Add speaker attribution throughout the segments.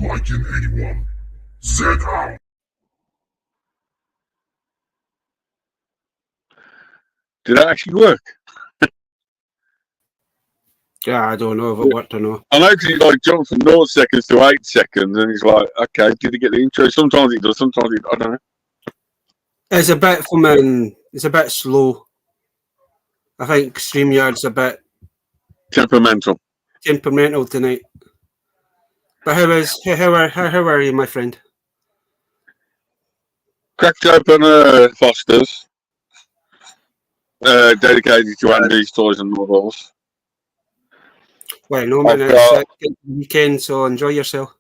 Speaker 1: Darklycan81 Z out.
Speaker 2: Did that actually work?
Speaker 3: Yeah, I don't know if it worked or not.
Speaker 2: I know because he like jumped from 0 seconds to 8 seconds, and he's like, "Okay, did he get the intro?" Sometimes it does, sometimes I don't know.
Speaker 3: It's a bit it's a bit slow. I think StreamYard's a bit
Speaker 2: Temperamental
Speaker 3: tonight. But how are you, my friend?
Speaker 2: Cracked open Foster's, dedicated to Andy's toys and models.
Speaker 3: Well, no man, it's a good weekend, so enjoy yourself.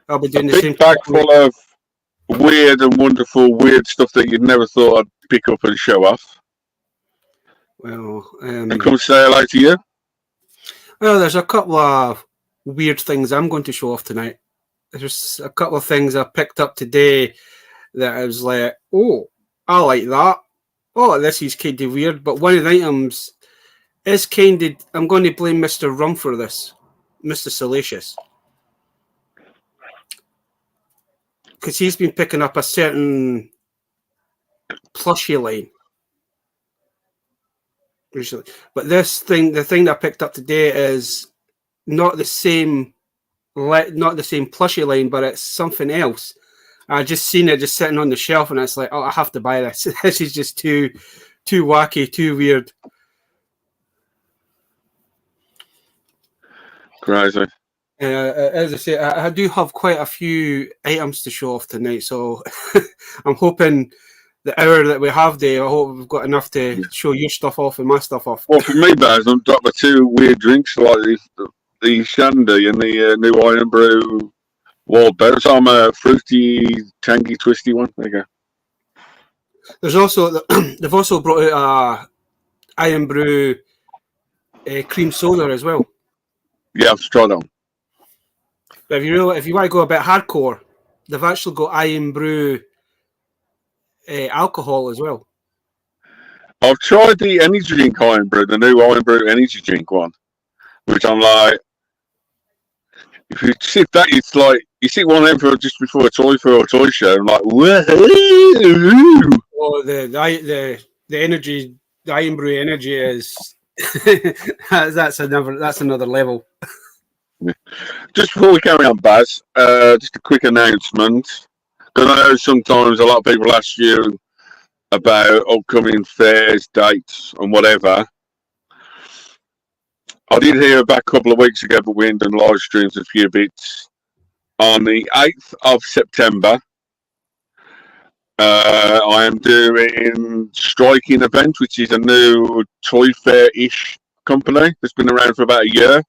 Speaker 3: I'll be doing the same.
Speaker 2: A big bag full of weird and wonderful, weird stuff that you'd never thought I'd pick up and show off.
Speaker 3: Well,
Speaker 2: and come say hello to you.
Speaker 3: Well, there's a couple of weird things I'm going to show off tonight. There's a couple of things I picked up today that I was like, oh, I like that. Oh, this is kind of weird. But one of the items is kind of, I'm going to blame Mr. Rum for this, Mr. Salacious. Because he's been picking up a certain plushie line recently. But this thing, the thing that I picked up today is not the same plushie line, but it's something else. I just seen it just sitting on the shelf, and it's like, oh, I have to buy this. This is just too wacky, too weird.
Speaker 2: Crazy.
Speaker 3: As I say, I do have quite a few items to show off tonight, so I'm hoping the hour that we have there, I hope we've got enough to show your stuff off and my stuff off.
Speaker 2: Well, for me, Baz, I've got my two weird drinks, like the Shandy and the new Iron Brew Wild Berry. So I'm a fruity, tangy, twisty one. There you go.
Speaker 3: There's also they've also brought out a Iron Brew cream soda as well.
Speaker 2: Yeah, I've tried that one.
Speaker 3: But if you want to go a bit hardcore, they've actually got Iron Brew alcohol as well.
Speaker 2: I've tried the energy drink Iron Brew, the new Iron Brew energy drink one, which I'm like, if you sip that, it's like you see one of them for just before a toy show. I'm like, woohoo!
Speaker 3: Oh, the energy, the Iron Brew energy is that's another level.
Speaker 2: Just before we carry on, Baz, just a quick announcement. Because I know sometimes a lot of people ask you about upcoming fairs, dates, and whatever. I did hear back a couple of weeks ago, but we ended done live streams a few bits. On the 8th of September, I am doing Striking Event, which is a new toy fair-ish company that's been around for about a year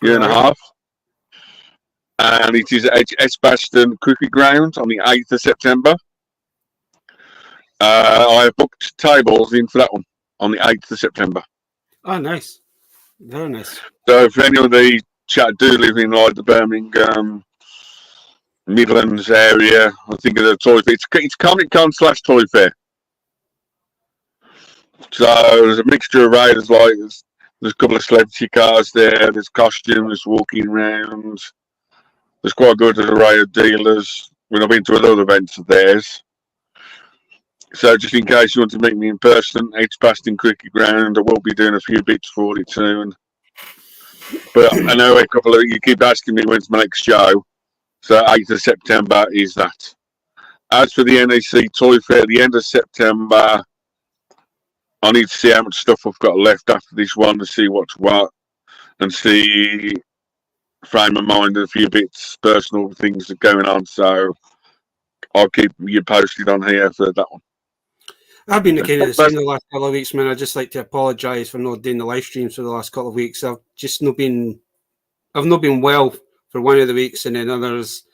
Speaker 2: and a half. And it is at Edgbaston Cricket Ground on the 8th of September. I have booked tables in for that one on the 8th of September.
Speaker 3: Oh, nice. Very nice.
Speaker 2: So for any of the chat do live in like the Birmingham, Midlands area, I think of the toy fair. It's Comic Con / toy fair. So there's a mixture of riders, like there's a couple of celebrity cars there, there's costumes walking around. There's quite a good array of dealers. When I've been to other events of theirs. So just in case you want to meet me in person, Edgbaston Cricket Ground, I will be doing a few bits for it soon. But I know a couple of you keep asking me when's my next show. So 8th of September is that. As for the NEC Toy Fair at the end of September, I need to see how much stuff I've got left after this one to see what's what and see frame of mind and a few bits, personal things that are going on. So I'll keep you posted on here for that one.
Speaker 3: I've been kind of the same the last couple of weeks, man. I'd just like to apologise for not doing the live streams for the last couple of weeks. I've not been well for one of the weeks, and then others.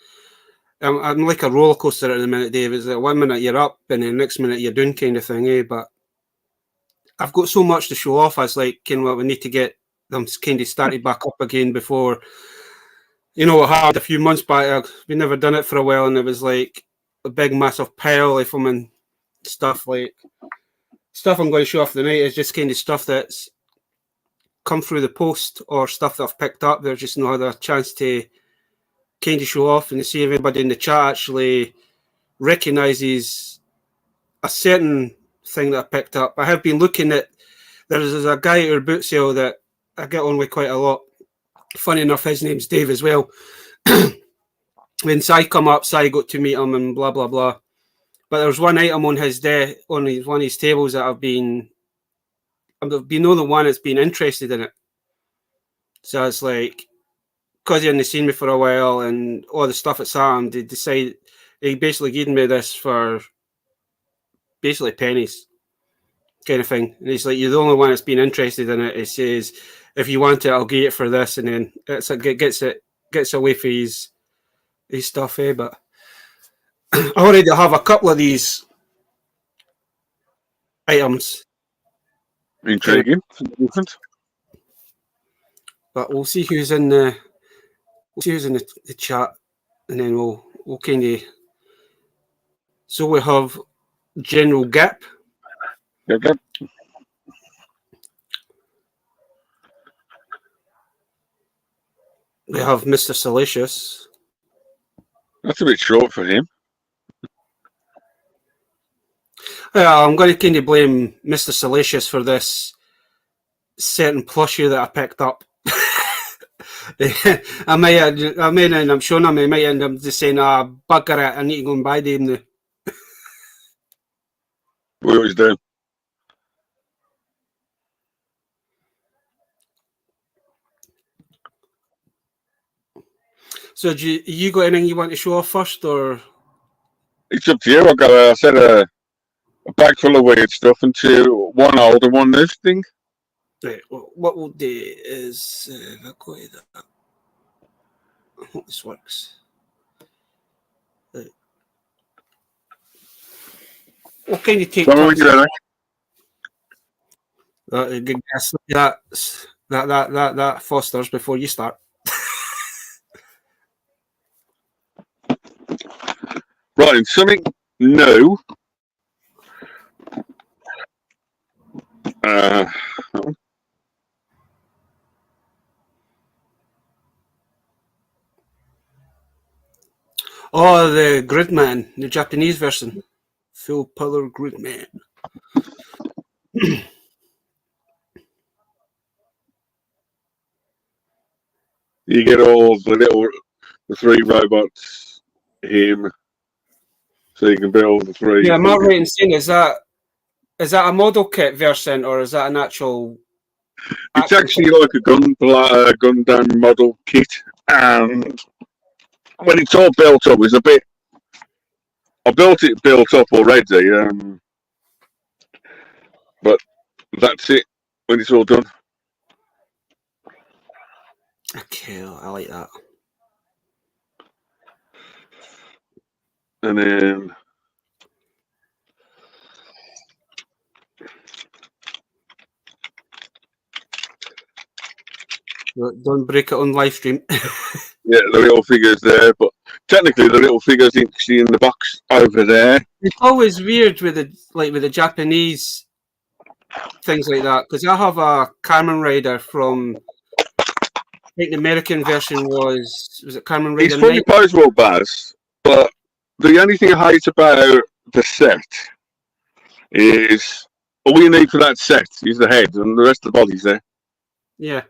Speaker 3: I'm like a roller coaster at the minute, Dave. It's like 1 minute you're up, and then the next minute you're down, kind of thing, eh? But I've got so much to show off. I was like, you know what, we need to get them kind of started back up again before. You know, I had a few months back. We've never done it for a while, and it was like a big, massive pile of them and stuff. Like stuff I'm going to show off tonight is just kind of stuff that's come through the post or stuff that I've picked up. There's just no other chance to kind of show off and to see everybody in the chat actually recognises a certain thing that I picked up. I have been looking at, there's a guy at our boot sale that I get on with quite a lot. Funny enough, his name's Dave as well. When Si come up, Si got to meet him and blah, blah, blah. But there was one item on his one of his tables that I've been the one that's been interested in it. So it's like, because he hadn't seen me for a while and all the stuff at Sam, he basically gave me this for basically pennies, kind of thing. And he's like, you're the only one that's been interested in it. He says, if you want it, I'll get it for this, and then gets away for his stuff, But I already have a couple of these items.
Speaker 2: Intriguing.
Speaker 3: But we'll see who's in the chat, and then we'll kind of. So we have General Gap.
Speaker 2: Yep.
Speaker 3: We have Mr. Salacious.
Speaker 2: That's a bit short for him.
Speaker 3: I'm going to kind of blame Mr. Salacious for this certain plushie that I picked up. I might end up showing him. I might end up just saying, bugger it, I need to go and buy them now.
Speaker 2: We always do.
Speaker 3: So, you got anything you want to show off first, or?
Speaker 2: It's up to you. I've got a bag full of weird stuff and one old and one new thing.
Speaker 3: Right, well, what we'll do is go ahead. I hope this works. Right. We'll kind of take that Foster's before you start.
Speaker 2: Right, and something new.
Speaker 3: Oh, the Gridman, the Japanese version. Full color Gridman.
Speaker 2: You get all the three robots, him, so you can build the three.
Speaker 3: Yeah, I'm not right in saying, is that a model kit version, or is that an actual?
Speaker 2: It's actually like a Gundam model kit, and when it's all built up, it's a bit. I built it built up already, but that's it when it's all done.
Speaker 3: Okay, I like that.
Speaker 2: And then
Speaker 3: don't break it on live stream.
Speaker 2: Yeah, the little figures there, but technically the little figures you can see in the box over there.
Speaker 3: It's always weird with the Japanese things like that, because I have a Kamen Rider from, I think the American version was it Kamen Rider?
Speaker 2: It's fully posable, Baz, but the only thing I hate about the set is all you need for that set is the head, and the rest of the body's there.
Speaker 3: Yeah.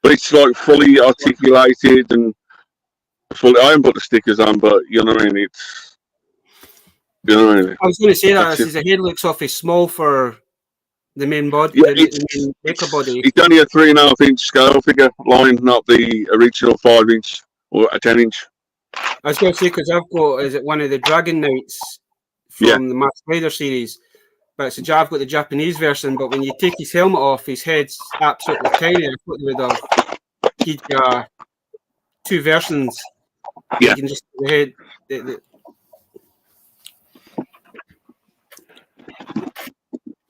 Speaker 2: But it's like fully articulated and fully. I haven't put the stickers on, but you know what I mean. You know what I mean.
Speaker 3: I was going to say that the head looks awfully small for the main body.
Speaker 2: Yeah,
Speaker 3: the main body.
Speaker 2: It's only a 3.5-inch scale figure line, not the original 5-inch or a 10-inch.
Speaker 3: I was going to say, because I've got, is it one of the Dragon Knights from the Masked Rider series? But I've got the Japanese version, but when you take his helmet off, his head's absolutely tiny. I thought they would have he'd, two versions.
Speaker 2: Yeah.
Speaker 3: You can just the head.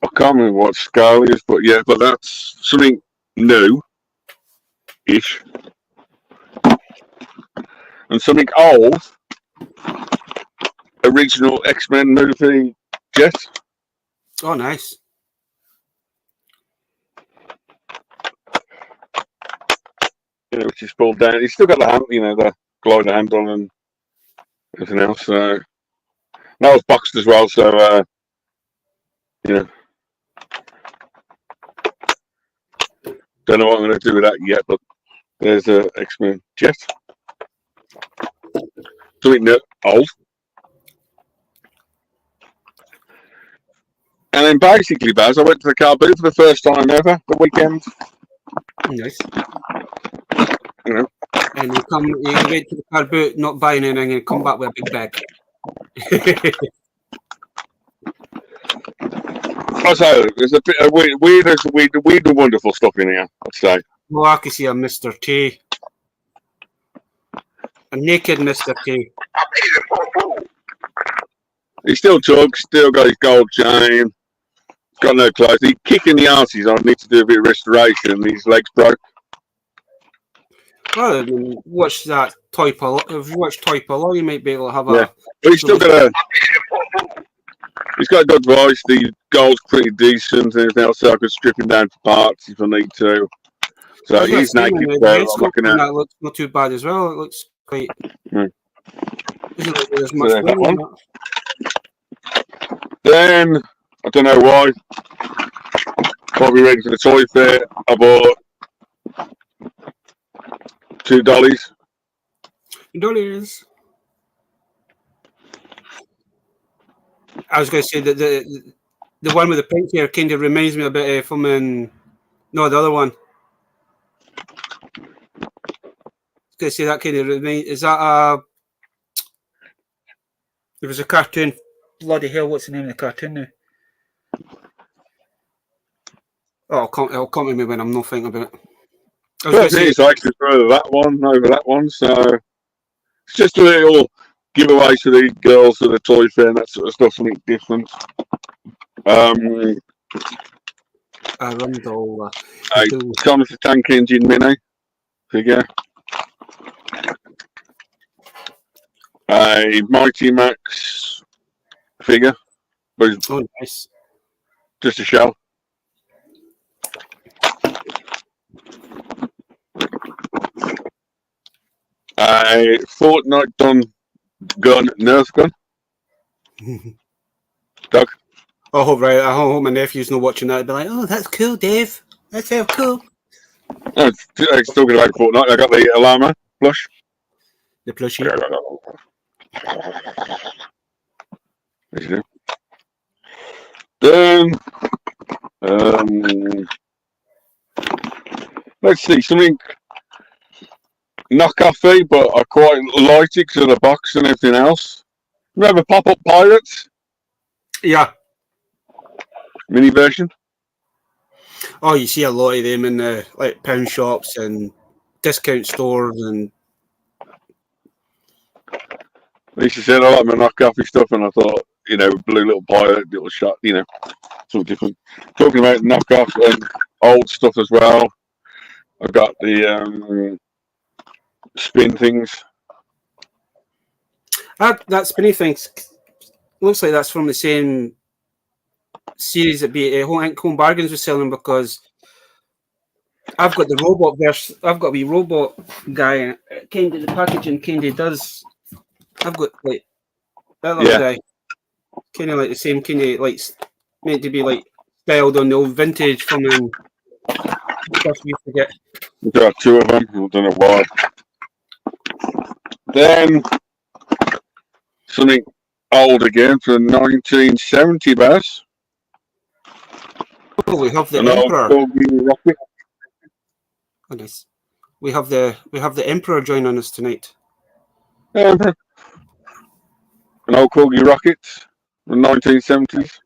Speaker 2: I can't remember what scale is, but yeah, but that's something new-ish. And something old, original X-Men movie Jet.
Speaker 3: Oh, nice.
Speaker 2: which is pulled down. He's still got the hand, the glider handle and everything else. So that was boxed as well. So don't know what I'm going to do with that yet, but there's a X-Men jet. Something old. And then basically, Baz, I went to the car boot for the first time ever the weekend.
Speaker 3: Nice. And you went to the car boot, not buying anything, and come back with a big bag.
Speaker 2: I'll say there's a bit of weird and wonderful stuff in here, I'd say.
Speaker 3: Well, I can see a Mr. T. A naked Mr. T.
Speaker 2: He still tugs, still got his gold chain, got no clothes. He's kicking the arses on, needs to do a bit of restoration. His legs broke.
Speaker 3: Well, watch that Toy Polo. If you watch Toy Polo, you might be able to have a.
Speaker 2: But he's still got he's got a good voice. The gold's pretty decent and everything else, so I could strip him down for parts if I need to. So he's naked.
Speaker 3: That looks not too bad as well. It looks quite. Isn't like there's much
Speaker 2: that one. Then I don't know why. Probably ready for the toy fair. I bought $2.
Speaker 3: $2. I was going to say that the one with the pink hair kind of reminds me a bit from the other one. I was going to say that kind of reminds. Is that there was a cartoon. Bloody hell! What's the name of the cartoon now? Oh, it'll come to me when I'm not thinking about it.
Speaker 2: It's actually over that one, so it's just a little giveaway to the girls at the toy fair and that sort of stuff, something different. Thomas the Tank Engine mini figure. A Mighty Max figure.
Speaker 3: Oh, nice.
Speaker 2: Just a shell. A Fortnite gun, Nerf gun. Doug?
Speaker 3: Oh, right. I hope my nephew's not watching that. I'd be like, oh, that's cool, Dave. That's so cool.
Speaker 2: I'm talking about Fortnite. I got the Alama plush.
Speaker 3: The plushie.
Speaker 2: Then, let's see, something knockoffy, but I quite like it because of the box and everything else. Remember Pop-Up Pirates?
Speaker 3: Yeah.
Speaker 2: Mini version?
Speaker 3: Oh, you see a lot of them in the pound shops and discount stores and.
Speaker 2: Lisa said I like my knockoffy stuff, and I thought, Blue Little Pirate, little shot, something different. Talking about knockoff and old stuff as well. I've got the spin things.
Speaker 3: That spinny thing looks like that's from the same series that Home Bargains was selling, because I've got the robot version. I've got a wee robot guy. Kind of the packaging kind of does. I've got that little guy. Kind of like the same kind of meant to be styled on the old vintage from stuff you forget.
Speaker 2: We've got two of them. I don't know why. Then something old again from 1970, Baz.
Speaker 3: Oh, we have the Emperor. Oh, nice. We have the Emperor joining us tonight.
Speaker 2: Emperor. An old Corgi rocket from the 1970s.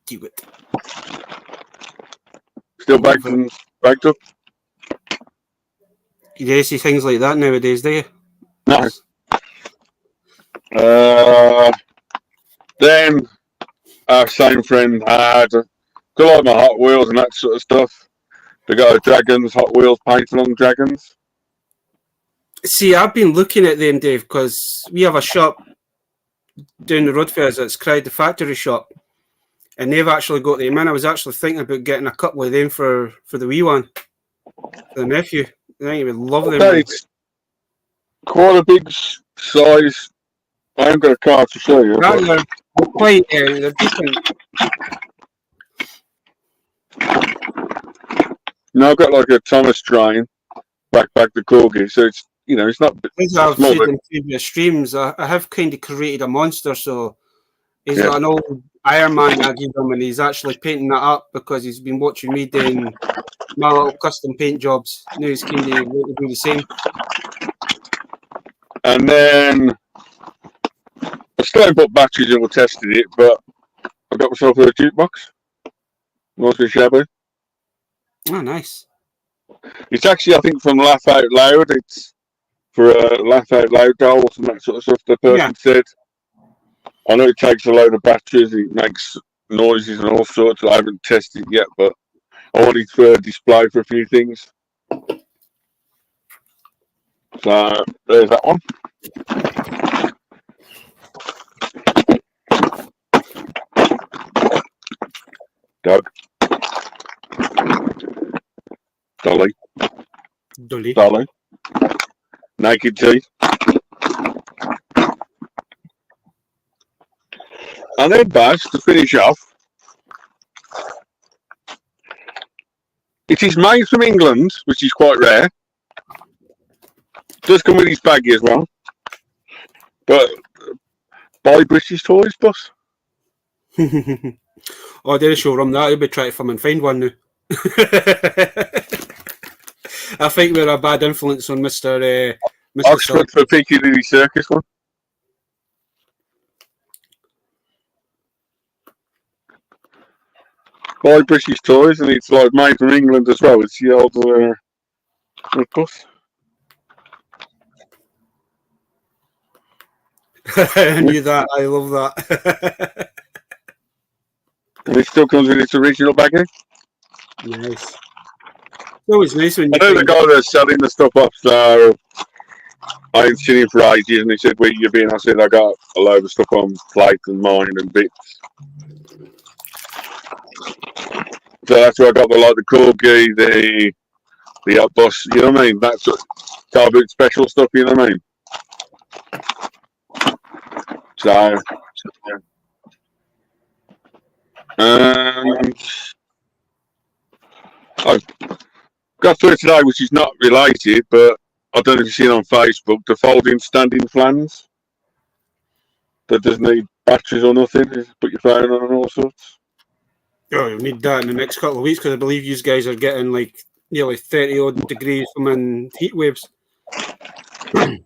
Speaker 3: Do it.
Speaker 2: Still bagged up.
Speaker 3: You do see things like that nowadays, do you?
Speaker 2: No. Then our same friend had like my Hot Wheels and that sort of stuff. They got a dragons, Hot Wheels painted on dragons.
Speaker 3: See, I've been looking at them, Dave, because we have a shop down the road for us. It's Cried the Factory Shop, and they've actually got them in. I was actually thinking about getting a couple of them for the wee one. The nephew. I think he would love them.
Speaker 2: Okay, it's quite a big size. I haven't got a card to show you.
Speaker 3: They're quite, they're decent.
Speaker 2: No, I've got like a Thomas train backpack the corgi, so it's it's not.
Speaker 3: As I've said in previous streams, I have kind of created a monster. So he's got an old Iron Man I gave him, and he's actually painting that up because he's been watching me doing my little custom paint jobs. Now he's kind of want to do the same.
Speaker 2: And then I still haven't put batteries in or tested it, but I got myself a jukebox. Nice and shabby.
Speaker 3: Oh, nice.
Speaker 2: It's actually, I think, from Laugh Out Loud. It's for Laugh Out Loud dolls and that sort of stuff. The person said, I know it takes a load of batteries, it makes noises and all sorts. I haven't tested it yet, but I want it for display for a few things. So there's that one. Doug. Dolly. Naked teeth. And then Baz, to finish off, it is made from England, which is quite rare. Does come with his baggie as well. But by British Toys, boss.
Speaker 3: Oh, I didn't show him that. He'll be trying to come and find one now. I think we're a bad influence on Mr.
Speaker 2: Oxford for Piccadilly Circus one. By British Toys, and it's like made from England as well. It's the old bus.
Speaker 3: I knew that. I love that.
Speaker 2: And it still comes with its original bagging.
Speaker 3: Nice. It's always nice when you.
Speaker 2: I know the guy that's selling the stuff up, so I ain't seen him for ages, and he said, "Where you been?" I said, "I got a load of stuff on plate and mine and bits." So that's where I got the corgi, the up bus. You know what I mean? That's car boot special stuff. You know what I mean? So. And I got through today, which is not related, but I don't know if you've seen on Facebook, the folding standing flans that doesn't need batteries or nothing. Just put your phone on and all sorts.
Speaker 3: Oh, you'll need that in the next couple of weeks because I believe you guys are getting like nearly 30 odd degrees from heat waves.
Speaker 2: And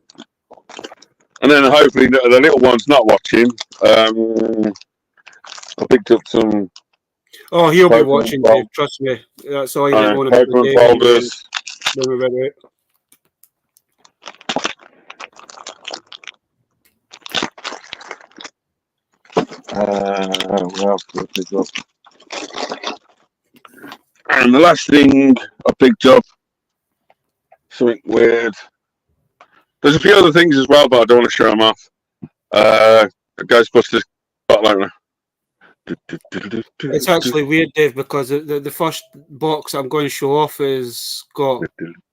Speaker 2: then hopefully the little one's not watching. I picked up some.
Speaker 3: Oh, he'll be watching, Dave. Trust me. That's all you want to do.
Speaker 2: Folders. What else did I pick up? And the last thing I picked up, something weird. There's a few other things as well, but I don't want to show them off. The Ghostbusters bottle opener.
Speaker 3: It's actually weird, Dave, because the first box I'm going to show off has got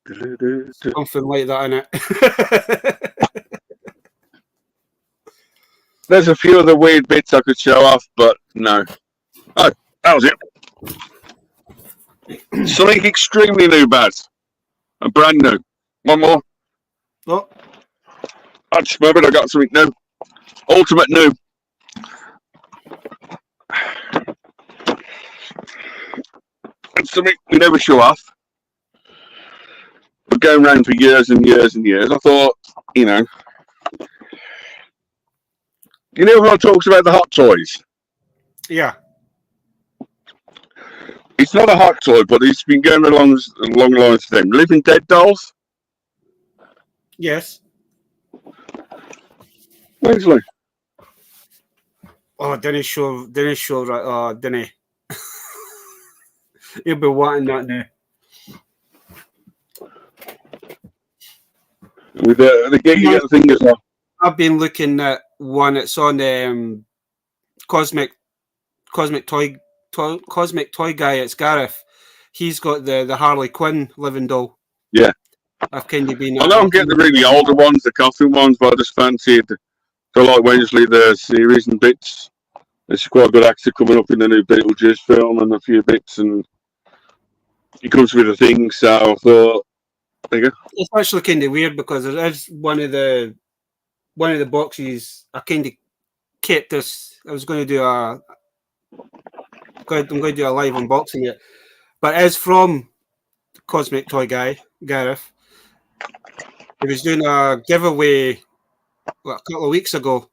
Speaker 3: something like that in it.
Speaker 2: There's a few other weird bits I could show off, but no. Oh, that was it. Something extremely new, Baz. And brand new. One more.
Speaker 3: Oh.
Speaker 2: I just remembered I got something new. Ultimate new. And something we never show off. But going around for years and years and years, I thought, you know everyone talks about the hot toys?
Speaker 3: Yeah.
Speaker 2: It's not a hot toy, but it's been going along lines to them. Living Dead dolls?
Speaker 3: Yes.
Speaker 2: Leslie.
Speaker 3: Oh, didn't show right. Oh, didn't he? He'll be wanting that now.
Speaker 2: With the get thing as well.
Speaker 3: I've been looking at one. It's on Cosmic Toy Guy. It's Gareth. he's got the Harley Quinn living doll.
Speaker 2: Yeah.
Speaker 3: I've kind of been.
Speaker 2: I don't get the really older ones, the coffin ones, but I just fancied the like Wednesday, the series and bits. There's quite a good actor coming up in the new Beetlejuice film and a few bits, and he comes with a thing. So I thought, there you go.
Speaker 3: It's actually kind of weird because there is one of the boxes I kind of kept this. I was going to do I'm going to do a live unboxing it, but as from Cosmic Toy Guy Gareth, he was doing a giveaway a couple of weeks ago,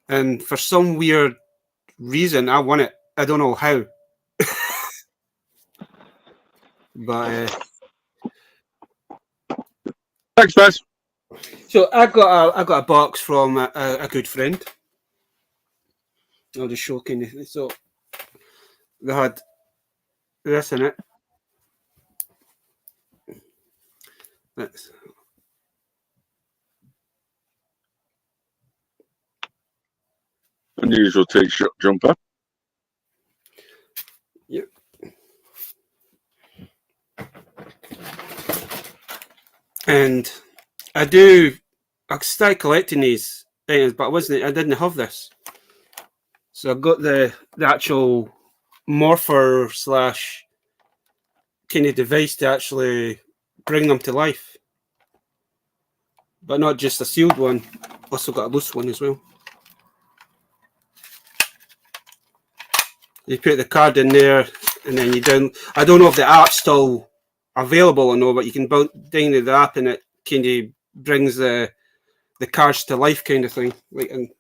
Speaker 3: and for some weird reason I won it. I don't know how, but
Speaker 2: Thanks, Baz.
Speaker 3: so I got a box from a good friend. I'll just show kind of. So they had this in it. That's
Speaker 2: Unusual t-shirt jumper.
Speaker 3: yep. And I started collecting these things, but I didn't have this. So I got the actual morpher / kind of device to actually bring them to life. But not just a sealed one, also got a loose one as well. You put the card in there and then you I don't know if the app's still available or no, but you can download the app and it kind of brings the cards to life kind of thing. Like, and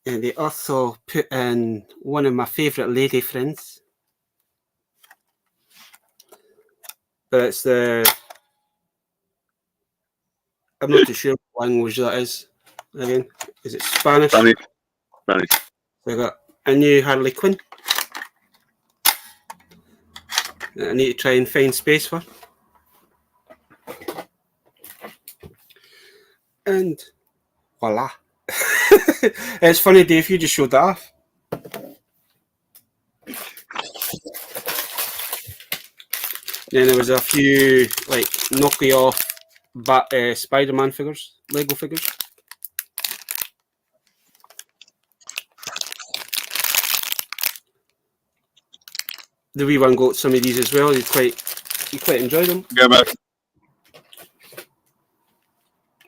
Speaker 3: they also put in one of my favourite lady friends. But it's I'm not too sure what language that is. Again, is it Spanish?
Speaker 2: Spanish.
Speaker 3: So I got a new Harley Quinn. I need to try and find space for. And voila. It's funny, Dave, you just showed that off. Then there was a few like knockoff Spider-Man figures, Lego figures. The wee one got some of these as well. You quite enjoy them.
Speaker 2: Yeah, man.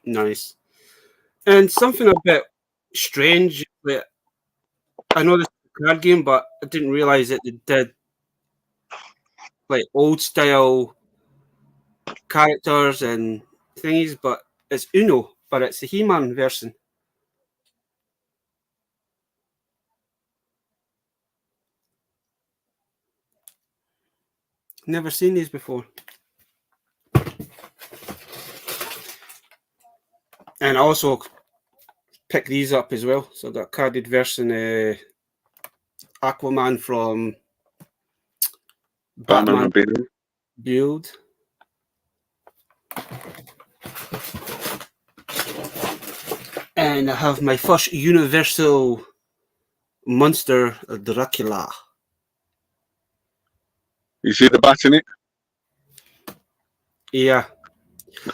Speaker 3: Nice. And something a bit strange. That I know this is a card game, but I didn't realise that they did like old style characters and thingies. But it's Uno, but it's the He-Man version. Never seen these before. And I also picked these up as well. So I got a carded version Aquaman from Batman Build. And I have my first Universal monster, Dracula.
Speaker 2: You see the bat in it?
Speaker 3: Yeah.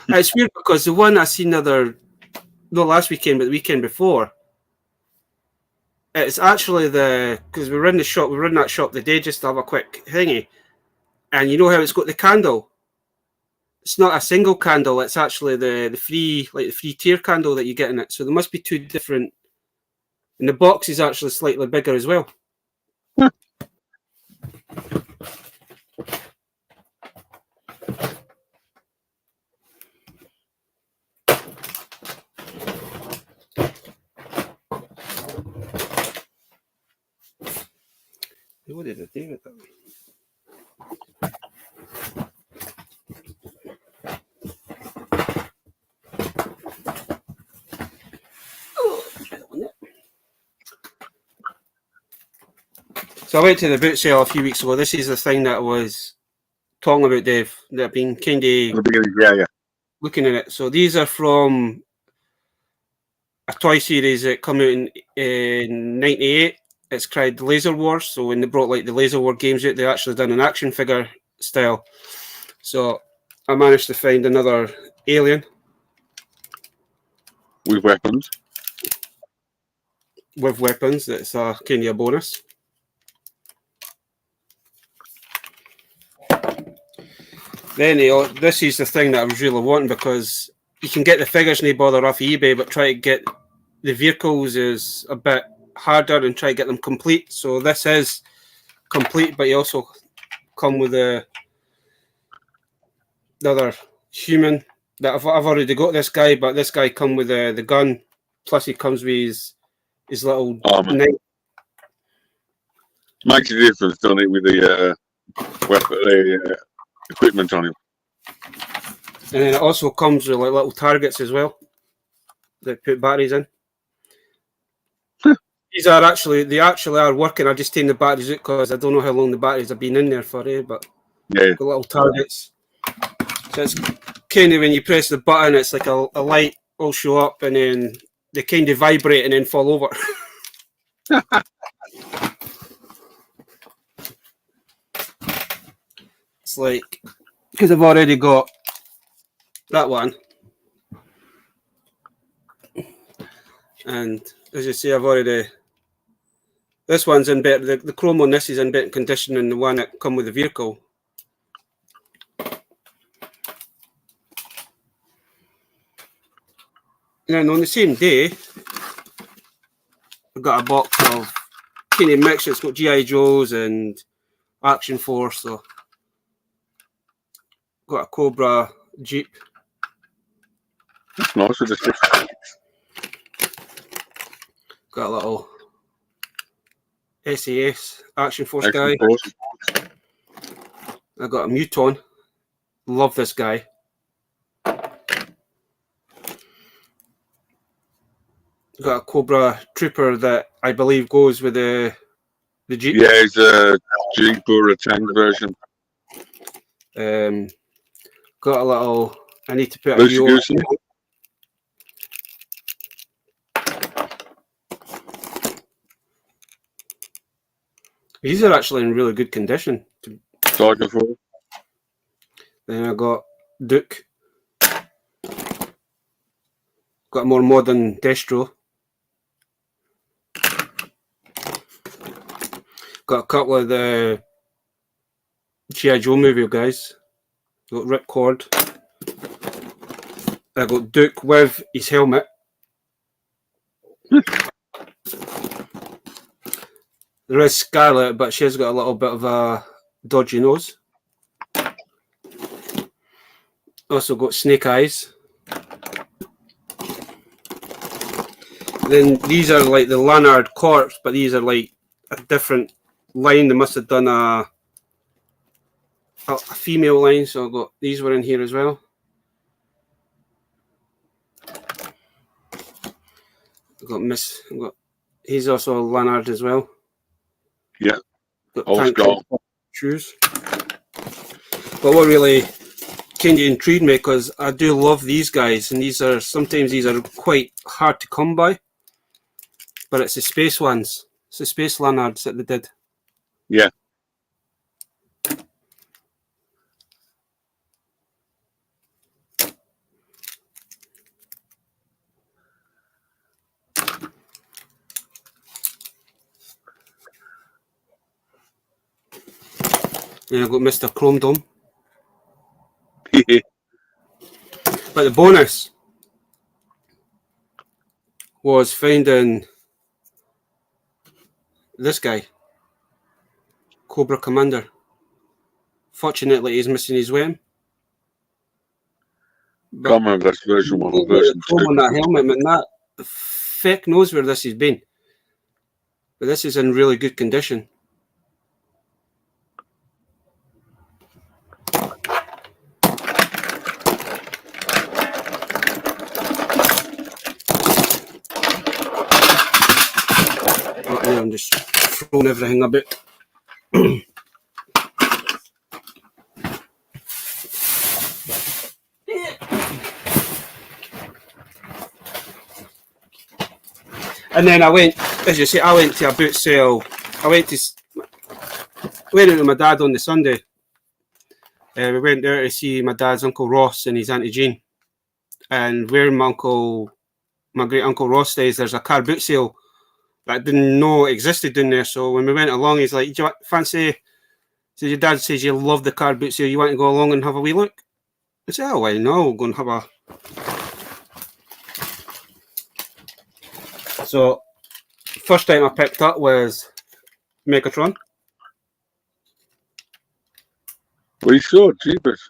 Speaker 3: It's weird because the one I seen not last weekend, but the weekend before, it's actually because we were in that shop the day just to have a quick thingy, and you know how it's got the candle? It's not a single candle, it's actually the free tier candle that you get in it. So there must be two different, and the box is actually slightly bigger as well. What did I do with that? So I went to the boot sale a few weeks ago. This is the thing that I was talking about, Dave, that I've been kind of looking at it. So these are from a toy series that came out in 98, it's cried Laser Wars. So when they brought like the Laser War games out, they actually done an action figure style. So I managed to find another alien
Speaker 2: with weapons.
Speaker 3: With weapons. That's a kind of a bonus. Then this is the thing that I was really wanting, because you can get the figures and bother off eBay, but try to get the vehicles is a bit harder and try to get them complete. So this is complete, but you also come with the other human that I've already got this guy, but this guy come with the gun, plus he comes with his little knife.
Speaker 2: Makes a difference, doesn't it, with the weapon, equipment on him.
Speaker 3: And then it also comes with like little targets as well that put batteries in. These are they actually are working. I just taken the batteries out because I don't know how long the batteries have been in there for, but
Speaker 2: yeah,
Speaker 3: the little targets. So it's kind of when you press the button, it's like a light will show up and then they kind of vibrate and then fall over. It's like, because I've already got that one. And as you see, I've already... This one's in better... The chrome on this is in better condition than the one that come with the vehicle. And then on the same day, I got a box of kind of mix. It's got G.I. Joes and Action Force. So got a Cobra Jeep.
Speaker 2: that's nice with the stick.
Speaker 3: Got a little SAS Action Force
Speaker 2: Action
Speaker 3: guy.
Speaker 2: Force.
Speaker 3: I got a Muton. Love this guy. Got a Cobra Trooper that I believe goes with the Jeep.
Speaker 2: Yeah, it's a Jeep or a tank version.
Speaker 3: Got a little... I need to put
Speaker 2: Lucy
Speaker 3: a
Speaker 2: Goosey.
Speaker 3: These are actually in really good condition.
Speaker 2: Tiger Force.
Speaker 3: Then I got Duke. Got a more modern Destro. Got a couple of the G.I. Joe movie guys. Got Ripcord. I got Duke with his helmet. There is Scarlet, but she's got a little bit of a dodgy nose. Also got Snake Eyes. Then these are like the Lanard Corps, but these are like a different line. They must have done a female line, so I got these were in here as well. He's also a Lanard as well.
Speaker 2: Yeah.
Speaker 3: Got
Speaker 2: Old
Speaker 3: tank
Speaker 2: school
Speaker 3: shoes. But what really kind of intrigued me, because I do love these guys, and sometimes these are quite hard to come by. But it's the space ones. It's the space Lanards that they did.
Speaker 2: Yeah.
Speaker 3: And I've got Mr. Chrome Dome. But the bonus was finding this guy, Cobra Commander. Fortunately, he's missing his weapon.
Speaker 2: Can't remember that's version 1 or version 2.
Speaker 3: On that helmet, man, that feck knows where this has been. But this is in really good condition. I'm just throwing everything a bit. And then I went as you say, I went to a boot sale. I went out with my dad on the Sunday. We went there to see my dad's Uncle Ross and his Auntie Jean. And where my great uncle Ross stays, there's a car boot sale that I didn't know existed in there. So when we went along, he's like, "Do you fancy?" So your dad says you love the car boot sale. You want to go along and have a wee look? I said, "Oh, why no? We'll go and have a." So first time I picked up was Megatron.
Speaker 2: We should, jeepers.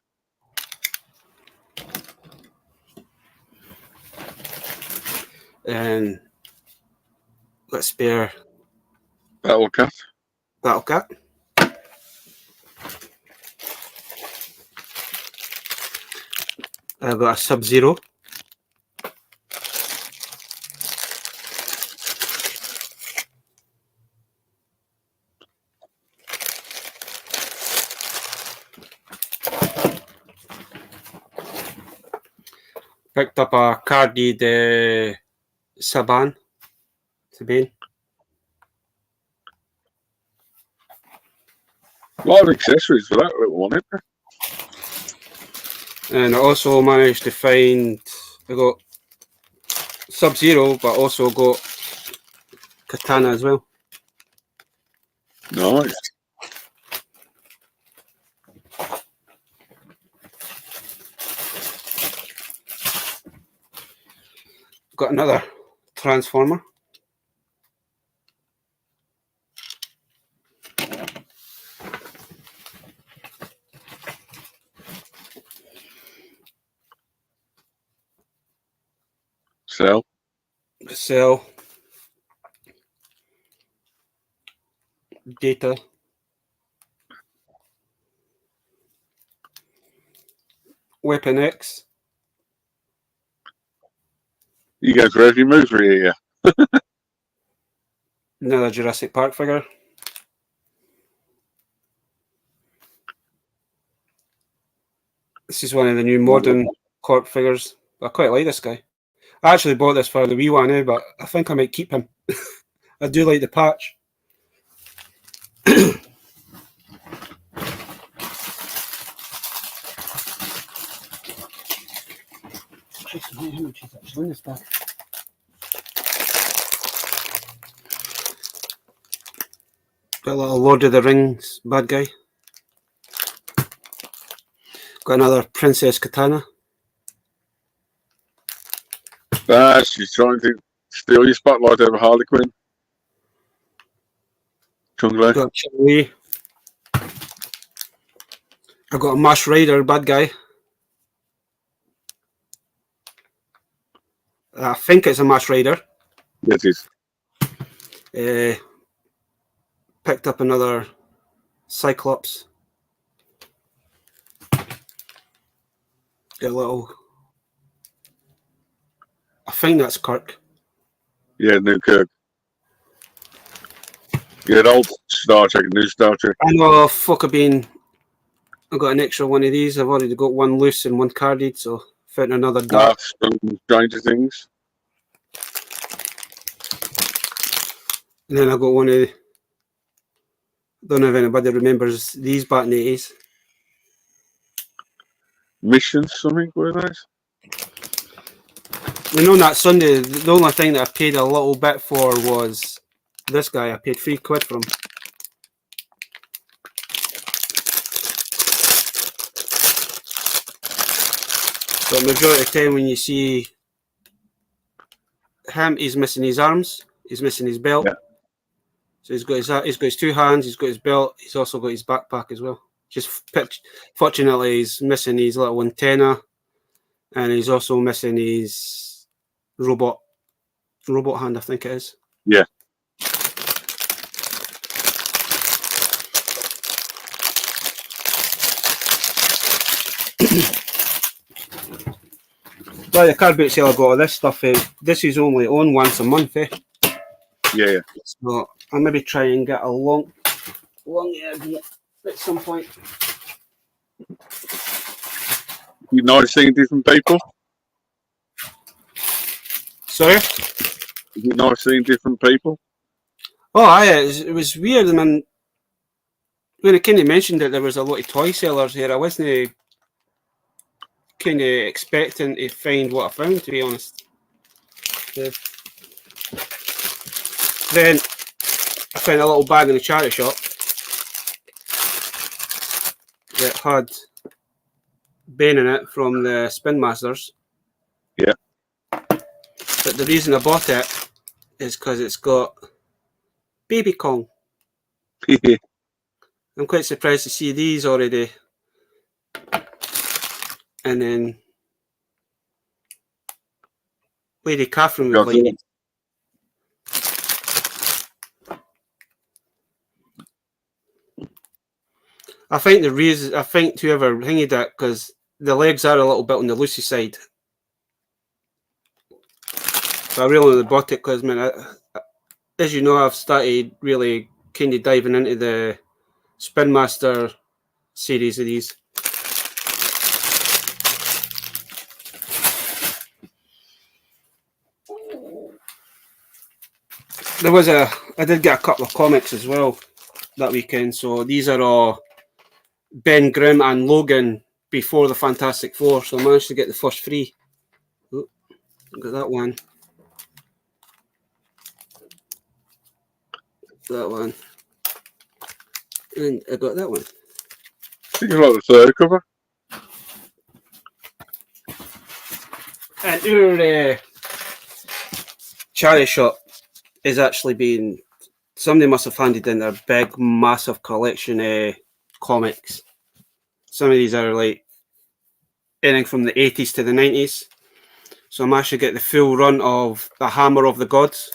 Speaker 3: And let's spare
Speaker 2: Battle Cat.
Speaker 3: Battle Cat. I've got a Sub-Zero. Picked up a Carded Sabine.
Speaker 2: A lot of accessories for that little one, isn't there?
Speaker 3: And I also managed to find, I got Sub-Zero, but also got Katana as well.
Speaker 2: Nice.
Speaker 3: Got another Transformer. Cell. Data. Weapon X.
Speaker 2: You go for every move here.
Speaker 3: Another Jurassic Park figure. This is one of the new modern Corp figures. I quite like this guy. I actually bought this for the wee one now, but I think I might keep him. I do like the patch. How much is actually in this bag? Got a little Lord of the Rings bad guy. Got another Princess Katana.
Speaker 2: She's trying to steal your spotlight over Harley Quinn. Chung-Li.
Speaker 3: Got Chung-Li. I got a Mash Rider bad guy. I think it's a Mash Rider.
Speaker 2: Yes, it is.
Speaker 3: Picked up another Cyclops. Got a little. I think that's Kirk.
Speaker 2: Yeah, new Kirk. Yeah, old Star Trek, new Star Trek.
Speaker 3: I know, fuck, I got an extra one of these. I've already got one loose and one carded, so found another dark.
Speaker 2: Stranger Things.
Speaker 3: And then I got one of. Don't know if anybody remembers these back in the 80s.
Speaker 2: Missions, something, were those?
Speaker 3: You know, that Sunday, the only thing that I paid a little bit for was this guy. I paid £3 for him. So the majority of the time when you see him, he's missing his arms, he's missing his belt.
Speaker 2: Yeah.
Speaker 3: So he's got his two hands, he's got his belt, he's also got his backpack as well. Fortunately, he's missing his little antenna, and he's also missing his robot hand, I think it is.
Speaker 2: Yeah.
Speaker 3: Well, the card boot sale I got all this stuff. This is only on once a month.
Speaker 2: Yeah.
Speaker 3: So I'll maybe try and get a long at some point.
Speaker 2: You nice seeing different people?
Speaker 3: Sorry?
Speaker 2: Is it nice seeing different people?
Speaker 3: Oh, aye, it was weird. I mean, when it kind of mentioned that there was a lot of toy sellers here, I wasn't kind of expecting to find what I found, to be honest. Then I found a little bag in the charity shop that had Ben in it from the Spin Masters.
Speaker 2: Yeah.
Speaker 3: But the reason I bought it is because it's got Baby Kong. I'm quite surprised to see these already. And then Lady Catherine would like it. I think whoever hinged it, because the legs are a little bit on the loosey side. But I really only bought it because, man, as you know, I've started really kind of diving into the Spin Master series of these. I did get a couple of comics as well that weekend. So these are all Ben Grimm and Logan before the Fantastic Four. So I managed to get the first three. Oh, got that one. That one. And I got that one.
Speaker 2: I think you like the third cover.
Speaker 3: And our charity shop is actually being... Somebody must have handed in their big, massive collection comics. Some of these are like anything from the 80s to the 90s. So I'm actually getting the full run of The Hammer of the Gods.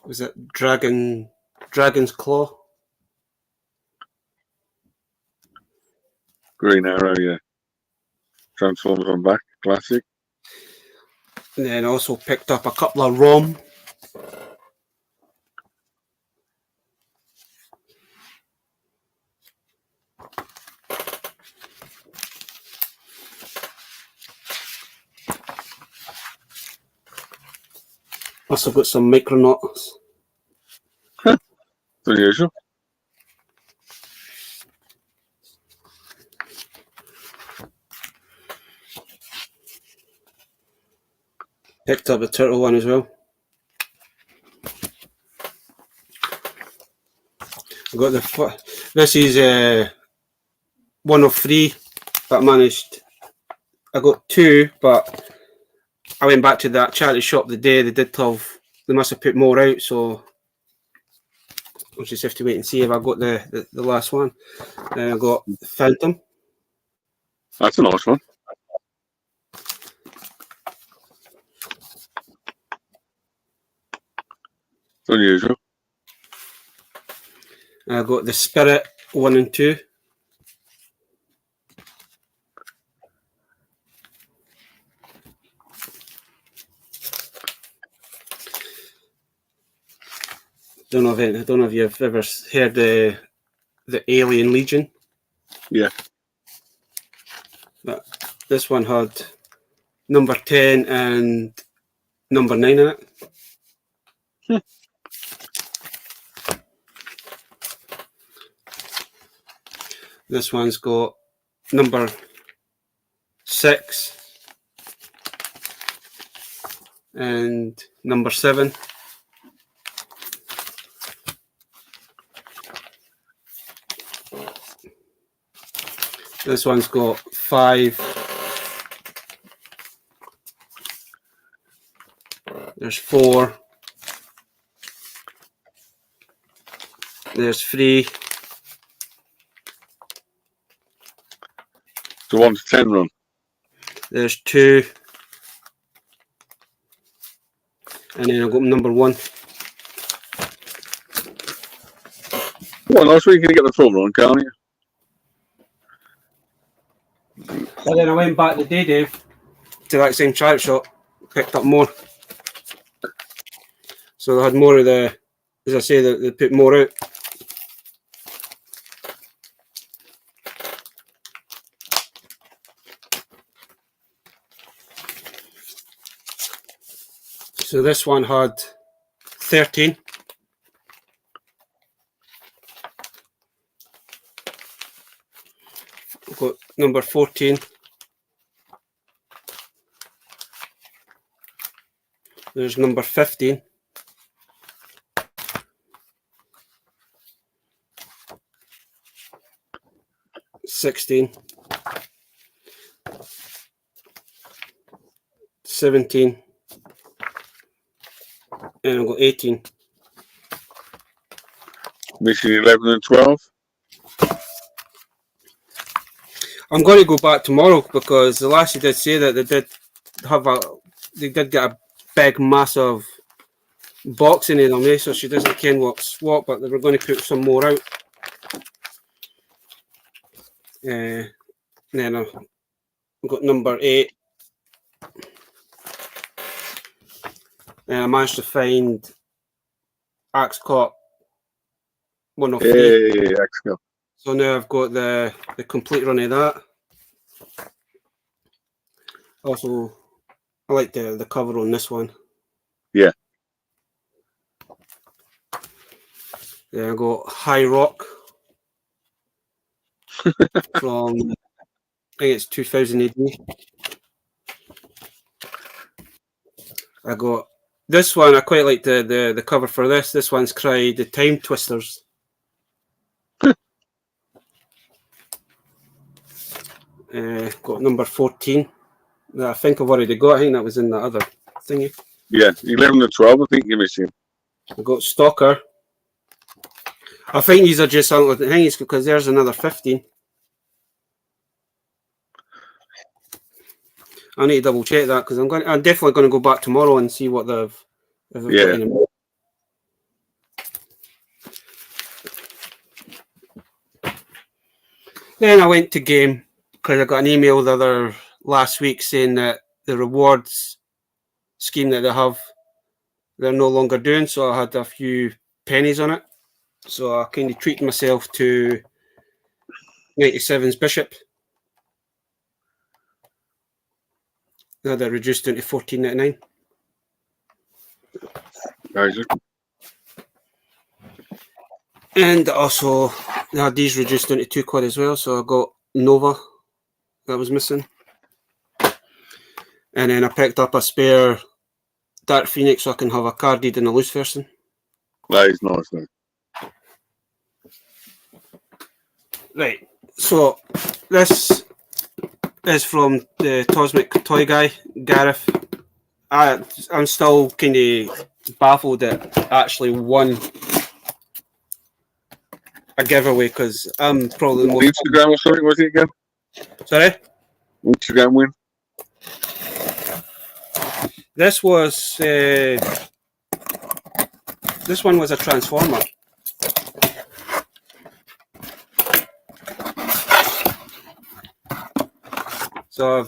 Speaker 3: Was it Dragon's Claw?
Speaker 2: Green Arrow, yeah. Transformers on back, classic.
Speaker 3: And then also picked up a couple of ROM. Also got some Micronauts.
Speaker 2: Huh. Unusual.
Speaker 3: Picked up a turtle one as well. I got this is one of three that I managed. I got two, but I went back to that charity shop the day they must have put more out, so I'll just have to wait and see if I got the last one. I got Phantom.
Speaker 2: That's a nice one. It's unusual.
Speaker 3: I got the Spirit 1 and 2. I don't know if you've ever heard the Alien Legion.
Speaker 2: Yeah.
Speaker 3: But this one had number 10 and number 9 in it. This one's got number 6 and number 7. This one's got 5. There's 4. There's 3.
Speaker 2: The 1 to 10 run.
Speaker 3: There's 2. And then I've got number 1.
Speaker 2: Well, nice way you can get the full run, can't you?
Speaker 3: And then I went back the day, Dave, to that same charity shop, picked up more. So they had more of the, as I say, they put more out. So this one had 13. I've got number 14. There's number 15. 16. 17. And I've got 18.
Speaker 2: Missing 11 and 12.
Speaker 3: I'm going to go back tomorrow because the lassie did say that they did get a big, massive box in them, eh? So she doesn't ken what's what, but they were going to put some more out. Then I've got number 8. And I managed to find Axe Cop 103.
Speaker 2: Hey, Axe Cop.
Speaker 3: So now I've got the complete run of that. Also, I like the cover on this one.
Speaker 2: Yeah.
Speaker 3: Then I got High Rock from, I think it's 2000 AD. I got this one. I quite like the cover for this. This one's cried the Time Twisters. Got number 14. That I think I've already got. I think that was in the other thingy.
Speaker 2: Yeah, 11 and 12. I think you're missing.
Speaker 3: I got Stalker. I think these are just the thingies because there's another 15. I need to double check that because I'm definitely going to go back tomorrow and see what they've got in them. Then I went to game because I got an email last week saying that the rewards scheme that they have, they're no longer doing. So I had a few pennies on it. So I kind of treated myself to 97's Bishop. Now they're reduced down to $14.99. And also, they had these reduced down to £2 as well. So I got Nova that was missing. And then I picked up a spare Dark Phoenix so I can have a carded and a loose version.
Speaker 2: That is nice, though.
Speaker 3: Right, so this is from the Cosmic Toy Guy, Gareth. I'm still kind of baffled that I actually won a giveaway because I'm probably the most...
Speaker 2: Instagram or something, was it again?
Speaker 3: Sorry?
Speaker 2: Instagram win?
Speaker 3: This was... this one was a Transformer. So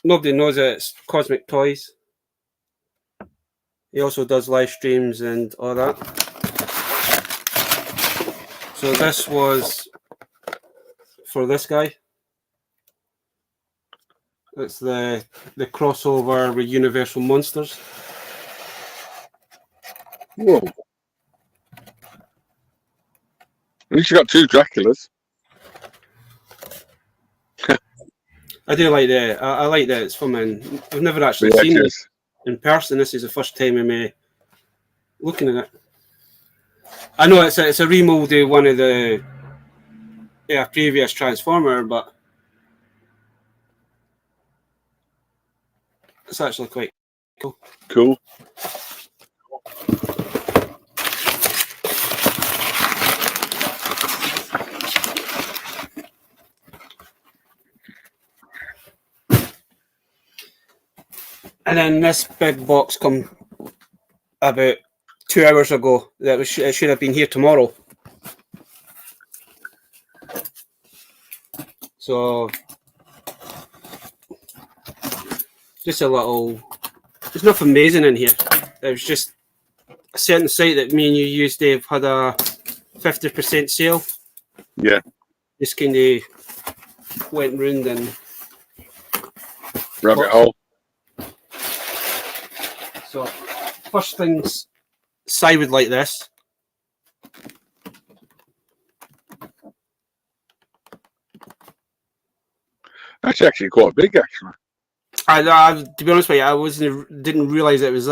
Speaker 3: nobody knows it, it's Cosmic Toys. He also does live streams and all that. So this was for this guy. It's the crossover with Universal Monsters.
Speaker 2: Whoa. At least you got 2 Draculas.
Speaker 3: I do like that. I like that it's from I've never actually seen it in person. This is the first time I'm looking at it. I know it's a remold of one of the previous Transformer, but it's actually quite cool.
Speaker 2: Cool.
Speaker 3: And then this big box come about 2 hours ago. It should have been here tomorrow. So just a little. There's nothing amazing in here. It was just a certain site that me and you used, Dave, had a 50% sale.
Speaker 2: Yeah.
Speaker 3: Just kind of went round and
Speaker 2: rabbit hole.
Speaker 3: So First things, Si would like this.
Speaker 2: That's actually quite big, actually.
Speaker 3: I to be honest with you, didn't realize it was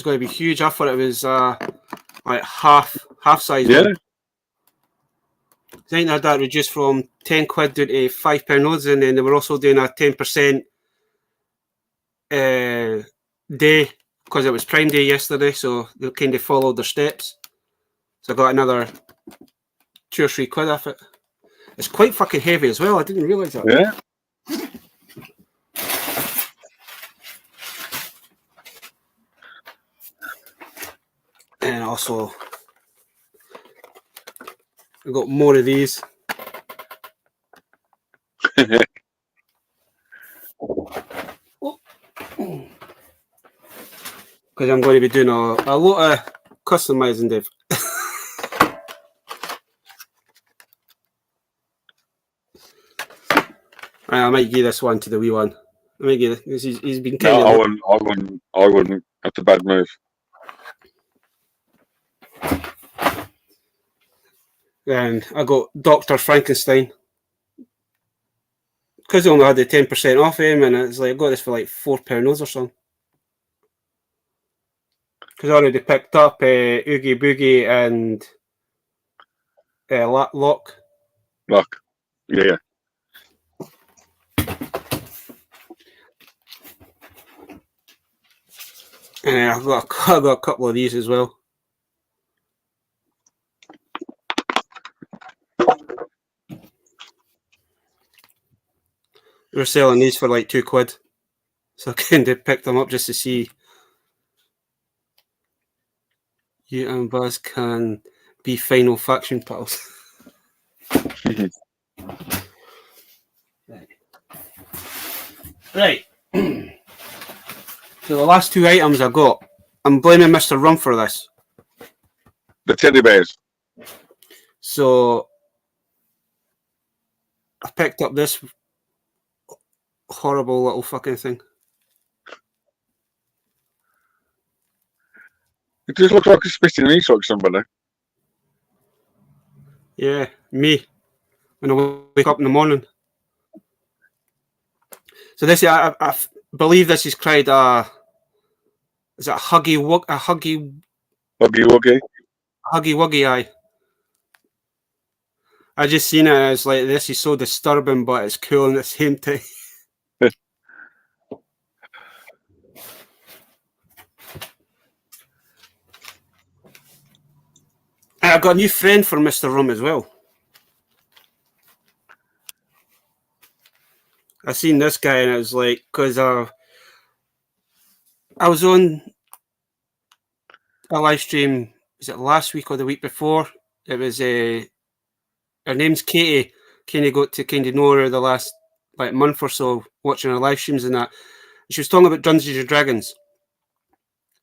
Speaker 3: going to be huge. I thought it was like half size.
Speaker 2: Yeah.
Speaker 3: One. I think they had that reduced from £10 down to £5 notes, and then they were also doing a 10% day because it was Prime Day yesterday, so they kind of followed their steps. So I got another £2 or £3 off it. It's quite fucking heavy as well. I didn't realise that.
Speaker 2: Yeah.
Speaker 3: And also, I got more of these. Because I'm going to be doing a lot of customizing, Dave. I might give this one to the wee one. I might give it. He's been kind of.
Speaker 2: I wouldn't. That's a bad move.
Speaker 3: And I got Dr. Frankenstein. Because they only had the 10% off him, and it's like I got this for like £4 or something. Because I already picked up Oogie Boogie and Lock.
Speaker 2: Lock. Yeah.
Speaker 3: And I've got a couple of these as well. We're selling these for like £2. So I kind of picked them up just to see you and Buzz can be final faction pals. Right. So the last two items I got, I'm blaming Mr. Rum for this.
Speaker 2: The teddy bears.
Speaker 3: So I picked up this horrible little fucking thing.
Speaker 2: It just looks like it's spitting an like somebody.
Speaker 3: Yeah, me. When I wake up in the morning. So this, I believe this is cried is it a huggy wuggy eye. I just seen it and it's like, this is so disturbing, but it's cool at the same time. I've got a new friend for Mr. Rum as well. I seen this guy and it was like, because I was on a live stream, was it last week or the week before? It was her name's Katie. Kind of got to kind of know her the last like month or so, watching her live streams and that. She was talking about Dungeons and Dragons,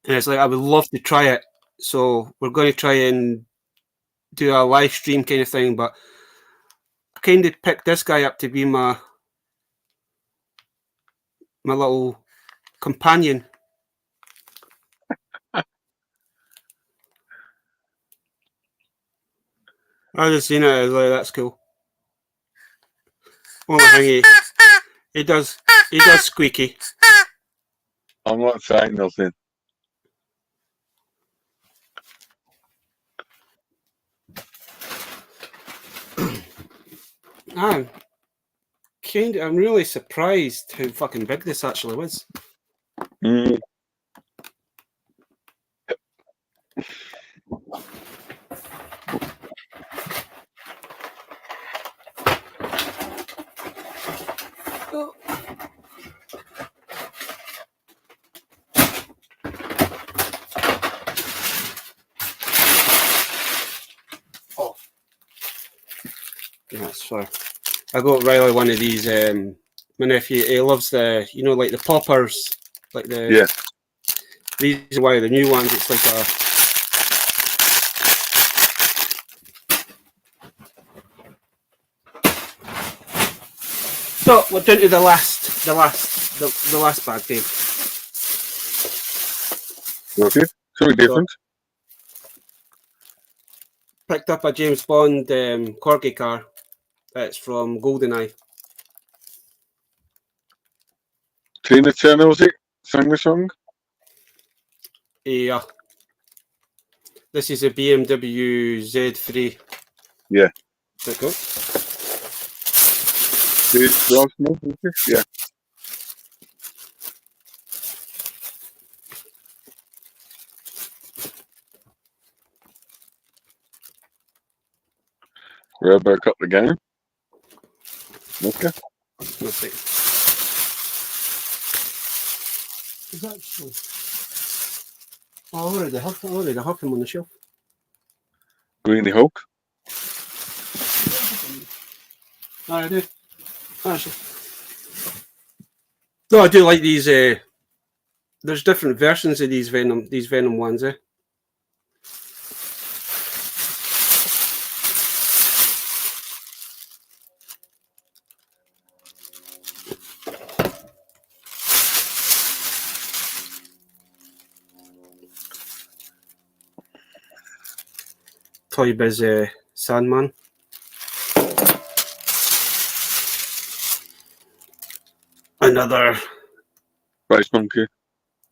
Speaker 3: and it's like I would love to try it. So we're going to try and do a live stream kind of thing. But I kind of picked this guy up to be my little companion. I just seen it as like, that's cool. Only thing he does squeaky.
Speaker 2: I'm not saying nothing.
Speaker 3: I'm really surprised how fucking big this actually was.
Speaker 2: Mm.
Speaker 3: Oh. That's fair. I got Riley one of these. My nephew, he loves the, like the poppers, like the.
Speaker 2: Yeah.
Speaker 3: These are one of the new ones. It's like a. So we're down to the last bag, Dave.
Speaker 2: Okay. Something different.
Speaker 3: Picked up a James Bond corgi car. It's from GoldenEye.
Speaker 2: Tina Turner, was it? Sang the song?
Speaker 3: Yeah. This is a BMW Z3.
Speaker 2: Yeah.
Speaker 3: There you go.
Speaker 2: Yeah. Robo cut the game. Okay.
Speaker 3: Let's see. Is that actually? Oh, I already have him on the shelf.
Speaker 2: Greeny Hulk.
Speaker 3: Oh, I do. Actually. No, I do like these. There's different versions of these Venom ones. Toy Biz Sandman. Another
Speaker 2: Space Monkey.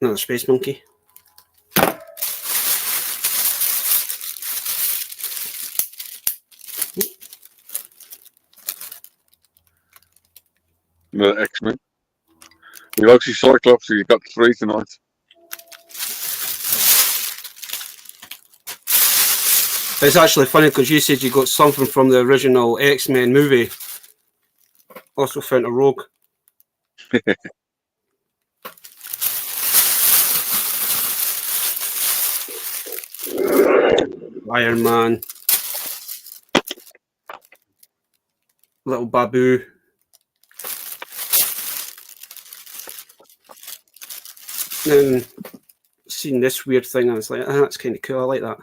Speaker 3: Another Space Monkey.
Speaker 2: Another X-Men. He likes his Cyclops, so you got 3 tonight.
Speaker 3: It's actually funny because you said you got something from the original X-Men movie. Also found a Rogue. Iron Man. Little Babu. Then seen this weird thing and it's like, that's kind of cool. I like that.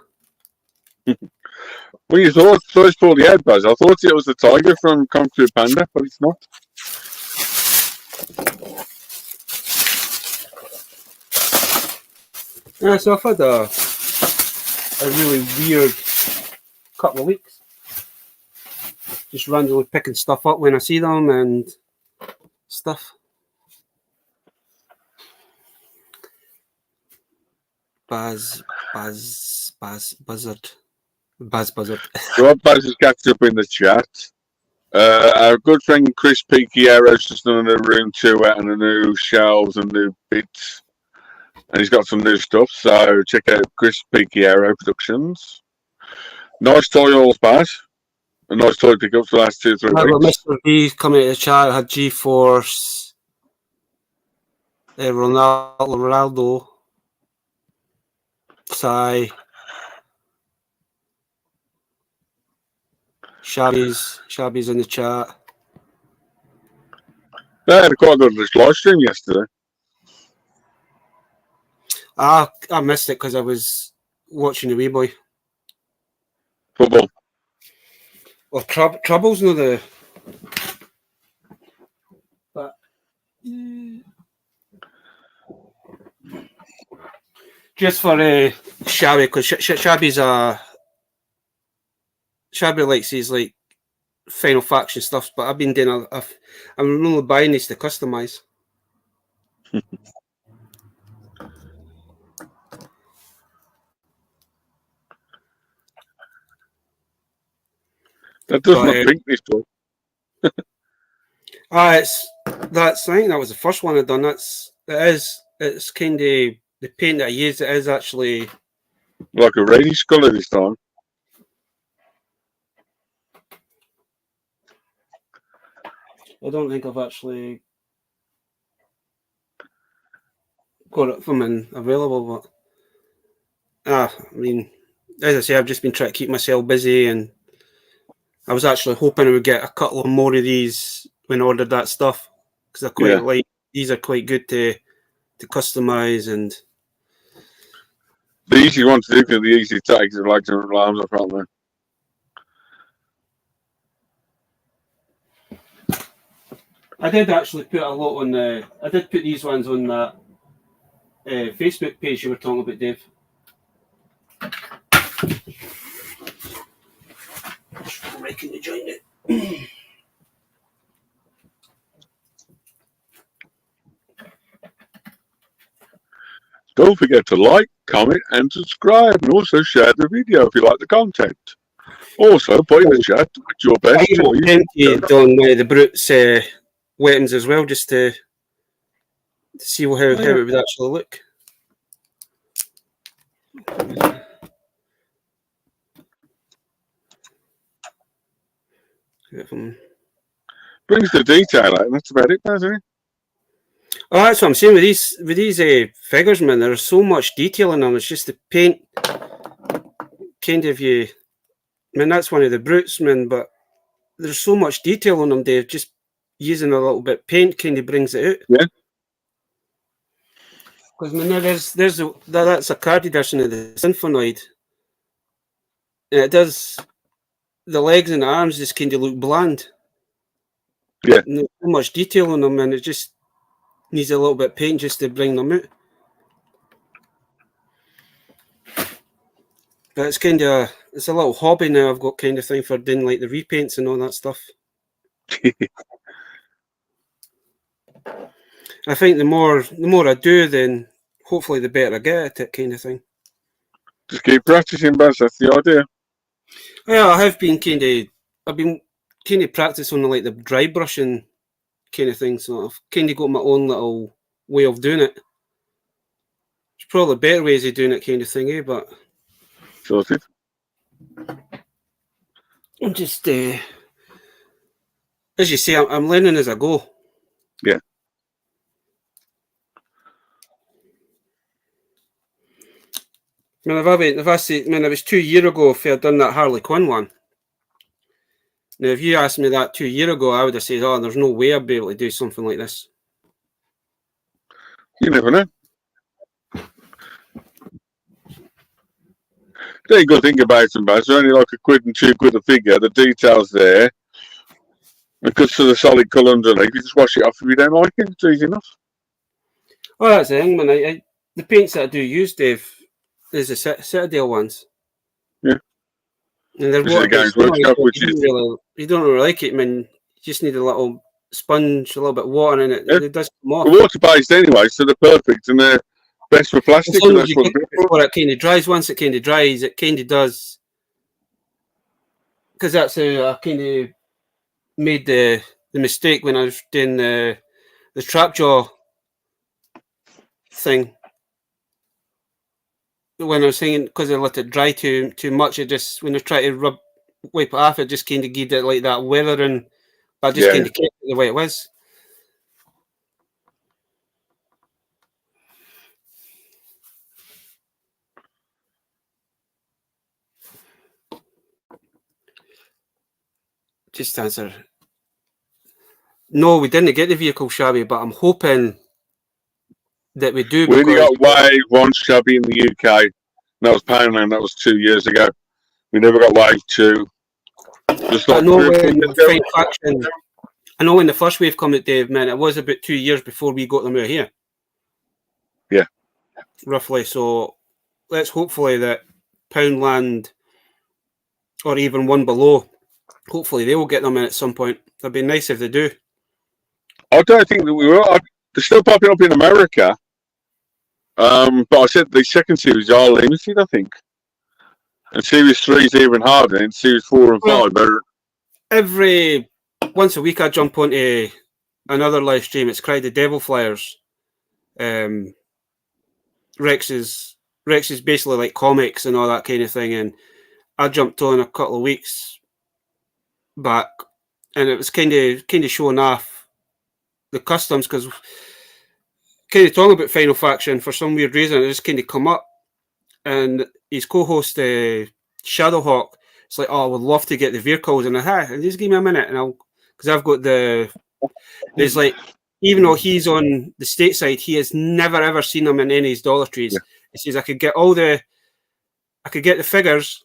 Speaker 2: When you first saw the ad, Buzz, I thought it was the tiger from Kung Fu Panda, but it's not.
Speaker 3: Yeah, so I've had a really weird couple of weeks. Just randomly picking stuff up when I see them and stuff. Buzzard.
Speaker 2: So Buzz has catch up in the chat. Our good friend Chris Piquiero's just done a room 2 out and a new shelves and new bits. And he's got some new stuff, so check out Chris Piquiero Productions. Nice toy hauls, Baz. A nice toy pickup for the last 2-3 weeks.
Speaker 3: Mr. B coming to the chat, had G-Force, Ronaldo, Sai, Shabby's in the chat.
Speaker 2: They had quite a good live stream yesterday.
Speaker 3: I missed it because I was watching the wee boy.
Speaker 2: Football.
Speaker 3: Well, Trouble's not the... But... Just for Shabby, because Shabby's Shabby likes his like Final Faction stuff, but I've been doing I'm only buying these to customize.
Speaker 2: That doesn't look pink, this toy.
Speaker 3: I think that was the first one I've done. It's kind of the paint that I used. It is actually
Speaker 2: like a reddish colour this time.
Speaker 3: I don't think I've actually got it from an available, but I mean, as I say, I've just been trying to keep myself busy, and I was actually hoping I would get a couple of more of these when I ordered that stuff because I quite like these. Are quite good to customize, and
Speaker 2: the easy one to do because the easy tags are like some alarms up front there.
Speaker 3: I did actually put a lot on the. I did put these ones on that Facebook page you were talking about, Dave. Making the joint it.
Speaker 2: Don't forget to like, comment, and subscribe, and also share the video if you like the content. Also, put in the chat with your best choice.
Speaker 3: On the Brute's weapons as well, just to see how it would actually look.
Speaker 2: Brings the detail out, and that's about it, doesn't it?
Speaker 3: Oh, that's what I'm saying with these figures, man. There's so much detail in them. It's just the paint, kind of I mean, that's one of the Brutes, man. But there's so much detail on them, Dave. Just using a little bit of paint kind of brings it out.
Speaker 2: Yeah.
Speaker 3: Because I mean, that's a card edition of the Symphonoid, and it does. The legs and the arms just kind of look bland.
Speaker 2: Yeah.
Speaker 3: And there's so much detail on them, and it just needs a little bit of paint just to bring them out. But it's kind of it's a little hobby now I've got kind of thing for doing like the repaints and all that stuff. I think the more I do, then hopefully the better I get at it, kind of thing.
Speaker 2: Just keep practicing, Buzz. That's the idea.
Speaker 3: Yeah, I've been kind of practicing on like the dry brushing kind of thing, so I've kind of got my own little way of doing it. There's probably better ways of doing it, kind of thing, eh? But
Speaker 2: sorted.
Speaker 3: I'm just as you say, I'm learning as I go.
Speaker 2: Yeah.
Speaker 3: I mean, if I say, I mean, it was 2 years ago if I'd done that Harley Quinn one. Now, if you asked me that 2 years ago, I would have said, "Oh, there's no way I'd be able to do something like this."
Speaker 2: You never know. There you go. Think about it, Buzz. It's only like £1 and £2 a figure. The details there. Because to the solid colour underneath, you just wash it off if you don't like it. It's easy enough.
Speaker 3: Oh, that's the thing, man. The paints that I do use, Dave, is the Citadel ones.
Speaker 2: Yeah.
Speaker 3: And they're you don't really like it, man. You just need a little sponge, a little bit of water in it. Yeah. It does come off.
Speaker 2: They're water-based anyway, so they're perfect and they're best for plastic. And that's what
Speaker 3: it kind of dries. Once it kind of dries, it kind of does. Because that's how I kind of made the mistake when I was doing the trapjaw thing. When I was saying, because I let it dry too much, it just, when I try to wipe it off, it just kind of gave it like that weathering, but I just kind of kept it the way it was. Just answer. No, we didn't get the vehicle shabby, but I'm hoping that we do.
Speaker 2: We only got Wave 1 shabby in the UK. That was Poundland. That was 2 years ago. We never got Wave 2. Just like
Speaker 3: I know when the first wave came out, Dave, man, it was about 2 years before we got them out here.
Speaker 2: Yeah.
Speaker 3: Roughly. So let's hopefully that Poundland or even one below, hopefully they will get them in at some point. That'd be nice if they do.
Speaker 2: I don't think that we will. They're still popping up in America. But I said the second series are limited, I think. And series 3 is even harder, and series 4 and 5 are.
Speaker 3: Every once a week I jump onto another live stream. It's Cry the Devil Flyers. Rex is basically like comics and all that kind of thing, and I jumped on a couple of weeks back, and it was kind of showing off the customs, because kind of talking about Final Faction for some weird reason, it just kind of come up, and his co-host Shadowhawk, it's like, oh, I would love to get the vehicles, and just give me a minute, and because I've got there's like, even though he's on the stateside, he has never ever seen them in any of his Dollar Trees. Yeah. He says I could get the figures.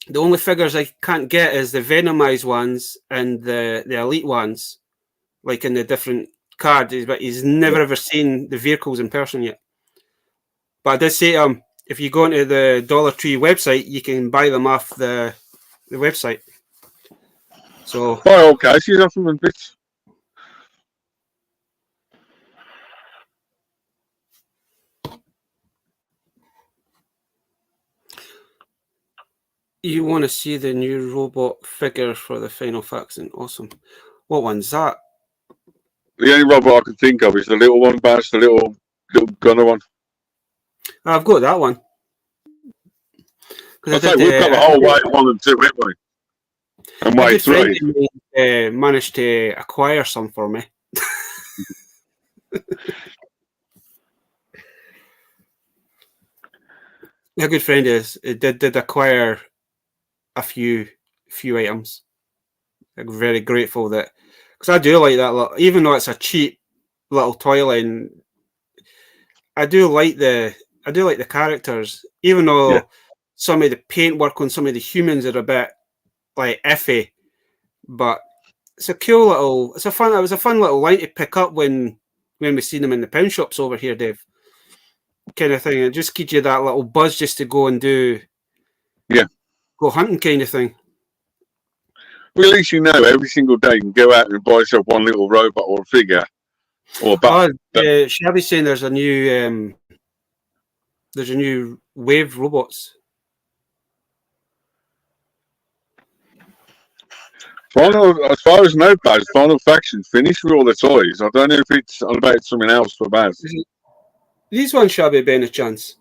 Speaker 3: The only figures I can't get is the Venomized ones and the Elite ones, like in the different cards. But he's never ever seen the vehicles in person yet. But I did say to him, if you go into the Dollar Tree website, you can buy them off the website. So
Speaker 2: buy all cases off them and bits.
Speaker 3: you want to see the new robot figure for the final faction? Awesome. What one's that?
Speaker 2: The only robot I can think of is the little one, Baz, the little gunner one.
Speaker 3: I've got that one.
Speaker 2: I say we've got the whole wave 1 and 2, haven't we? And wave 3.
Speaker 3: Managed to acquire some for me. A good friend did acquire a few items. I'm very grateful that, because I do like that little, even though it's a cheap little toy line, I do like the characters, even though some of the paintwork on some of the humans are a bit like iffy, but it's a cool little, it was a fun little line to pick up when we see them in the pound shops over here, Dave. Kind of thing. It just gives you that little buzz just to go and go hunting kind of thing.
Speaker 2: Well, at least you know every single day you can go out and buy yourself one little robot or a figure or a bat.
Speaker 3: Shabby's saying there's a new wave robots.
Speaker 2: As far as I know, Baz, Final Faction's finished with all the toys. I don't know if it's about something else for Baz.
Speaker 3: These ones, Shabby, by any chance?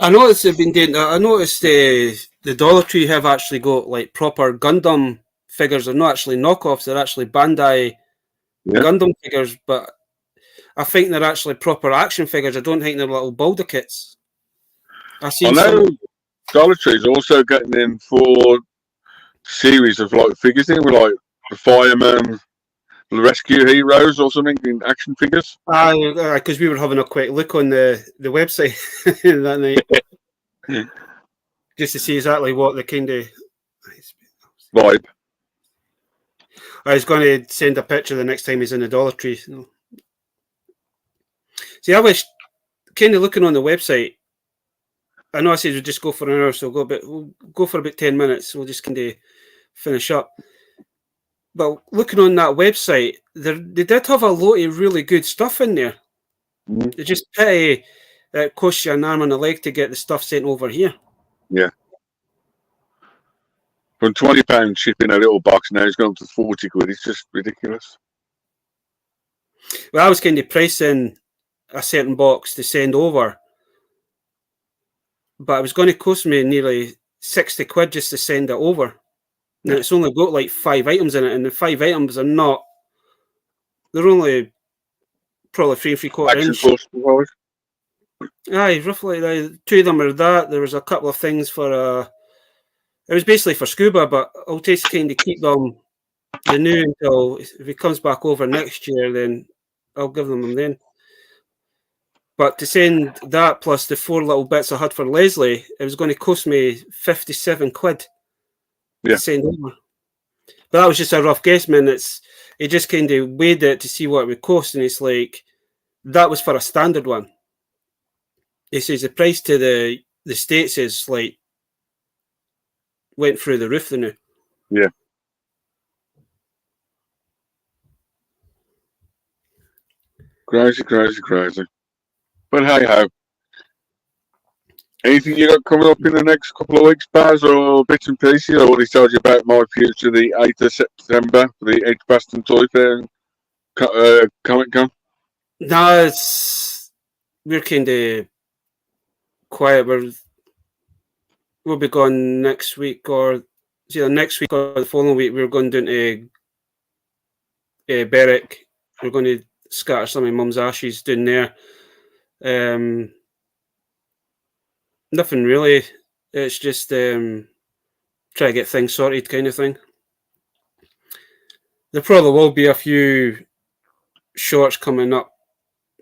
Speaker 3: I noticed they've been doing. I noticed the Dollar Tree have actually got like proper Gundam figures. They're not actually knockoffs. They're actually Bandai Gundam figures. But I think they're actually proper action figures. I don't think they're little Boulder kits. I
Speaker 2: know Dollar Tree's also getting in for series of like figures in with like the fireman, the rescue heroes, or something in action figures.
Speaker 3: Because we were having a quick look on the website that night, just to see exactly what the kind of
Speaker 2: vibe.
Speaker 3: I was going to send a picture the next time he's in the Dollar Tree. See, I was kind of looking on the website. I know I said we'd just go for an hour, so we'll go for about 10 minutes. We'll just kind of finish up. But looking on that website, they did have a lot of really good stuff in there. It's just pity it costs you an arm and a leg to get the stuff sent over here.
Speaker 2: Yeah. From £20 shipping a little box, now it's gone to 40 quid. It's just ridiculous.
Speaker 3: Well, I was kind of pricing a certain box to send over, but it was going to cost me nearly 60 quid just to send it over. And it's only got like 5 items in it, and the 5 items are not. They're only probably 3 3/4 inch. Aye, roughly. 2 of them are that. There was a couple of things for. It was basically for scuba, but I'll just kind of keep them the new until if he comes back over next year, then I'll give them then. But to send that plus the 4 little bits I had for Leslie, it was going to cost me 57 quid. To send over. But that was just a rough guess, man. He just kind of weighed it to see what it would cost, and it's like that was for a standard one. He says the price to the States is like went through the roof now.
Speaker 2: Yeah. Crazy. But hey ho. Anything you got coming up in the next couple of weeks, Baz, or bits and pieces? I already told you about my future the 8th of September for the Edgbaston Toy Fair and Comic Con.
Speaker 3: No, we're kind of quiet. We'll be gone next week, or either next week or the following week. We're going down to Berwick. We're going to scatter some of Mum's ashes down there. Nothing really. It's just try to get things sorted kind of thing. There probably will be a few shorts coming up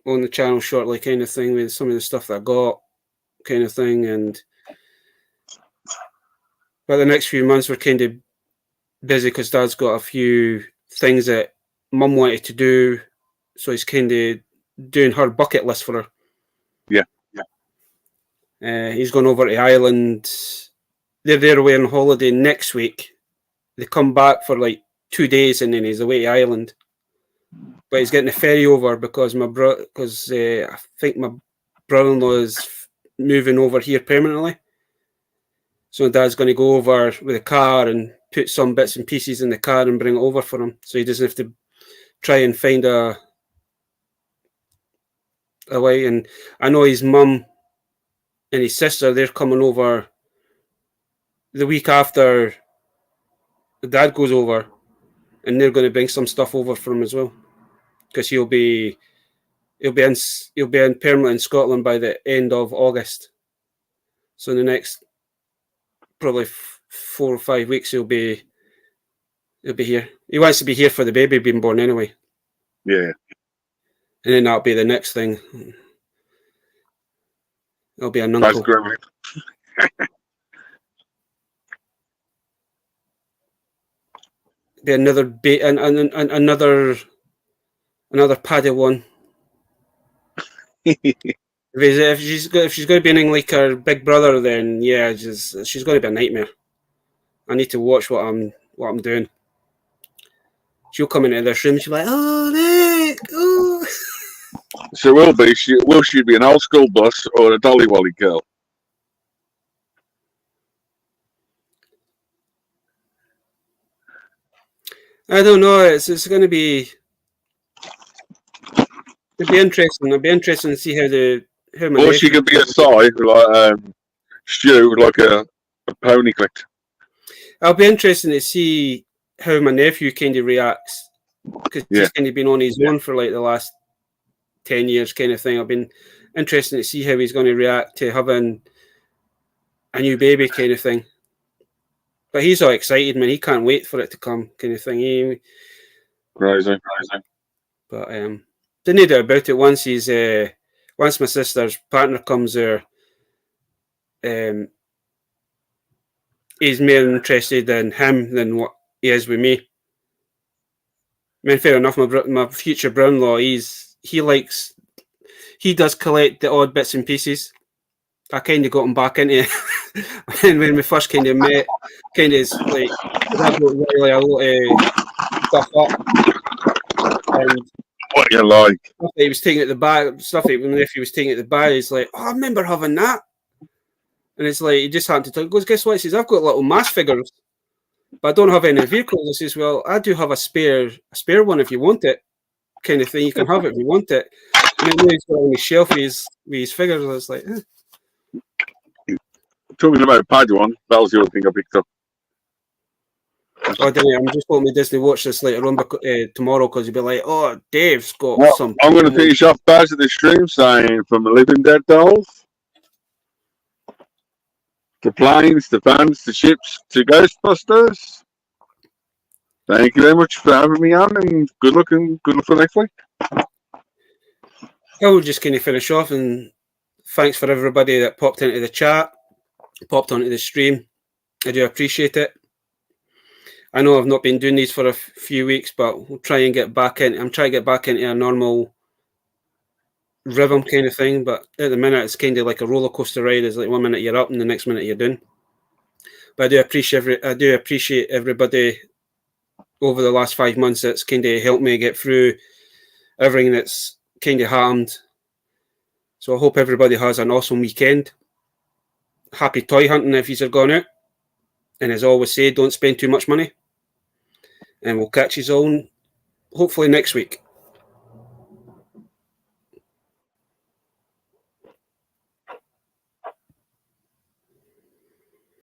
Speaker 3: on the channel shortly kind of thing with some of the stuff that I got kind of thing. But the next few months we're kind of busy because Dad's got a few things that Mum wanted to do So he's kind of doing her bucket list for her.
Speaker 2: Yeah.
Speaker 3: He's gone over to Ireland. They're there away on holiday next week. They come back for like 2 days and then he's away to Ireland. But he's getting a ferry over because I think my brother-in-law is moving over here permanently. So Dad's going to go over with a car and put some bits and pieces in the car and bring it over for him, so he doesn't have to try and find a way. And I know his mum and his sister, they're coming over the week after the Dad goes over, and they're going to bring some stuff over for him as well, because he'll be permanently in Scotland by the end of August. So in the next probably 4 or 5 weeks he'll be here. He wants to be here for the baby being born anyway.
Speaker 2: Yeah.
Speaker 3: And then that'll be the next thing. It'll be an uncle.
Speaker 2: That's great.
Speaker 3: Be another another Padawan. If she's going to be anything like her big brother, then yeah, she's going to be a nightmare. I need to watch what I'm doing. She'll come into this room. She'll be like, "Oh, Nick, oh."
Speaker 2: So will she be an old school bus or a Dolly Wally girl?
Speaker 3: I don't know. It's going to be. It'll be interesting. It'll be interesting to see how my.
Speaker 2: Or she could be a side like Stu, like a pony clicked.
Speaker 3: I'll be interested to see how my nephew kind of reacts, because he's kind of been on his own for like the last 10 years kind of thing. I've been interested to see how he's going to react to having a new baby kind of thing. But he's all excited, man. He can't wait for it to come kind of thing.
Speaker 2: Crazy.
Speaker 3: But the need about it, once my sister's partner comes there, he's more interested in him than what he is with me. I mean, fair enough, my future brother-in-law, he does collect the odd bits and pieces. I kind of got him back into it. And when we first kind of met, kind of like, I got really a lot of stuff up. And
Speaker 2: what you like?
Speaker 3: Stuff that he was taking at the bar, stuff that my nephew was taking at the bar, he's like, "Oh, I remember having that." And it's like, he just happened to tell, he goes, "Guess what?" He says, "I've got little mass figures, but I don't have any vehicles." I says, "Well, I do have a spare one if you want it," kind of thing. "You can have it if you want it." And then he's got on his shelf with his figures. I was like,
Speaker 2: Talking about Padawan, that was the other thing I picked up.
Speaker 3: "Oh, Danny, I'm just hoping Disney watch this later on tomorrow, because you'll be like, oh, Dave's got some."
Speaker 2: I'm going to finish off Baz at the stream saying, from the Living Dead dolls, to planes, to vans, to ships, to Ghostbusters. Thank you very much for having me on, and good luck for next week.
Speaker 3: I will just kind of finish off, and thanks for everybody that popped into the chat, popped onto the stream. I do appreciate it. I know I've not been doing these for a few weeks, but we'll try and get back in. I'm trying to get back into a normal rhythm kind of thing, but at the minute it's kind of like a roller coaster ride. It's like 1 minute you're up and the next minute you're down. But I do appreciate everybody over the last 5 months that's kind of helped me get through everything that's kind of happened. So I hope everybody has an awesome weekend. Happy toy hunting if you're going out. And as I always say, don't spend too much money. And we'll catch you all hopefully next week.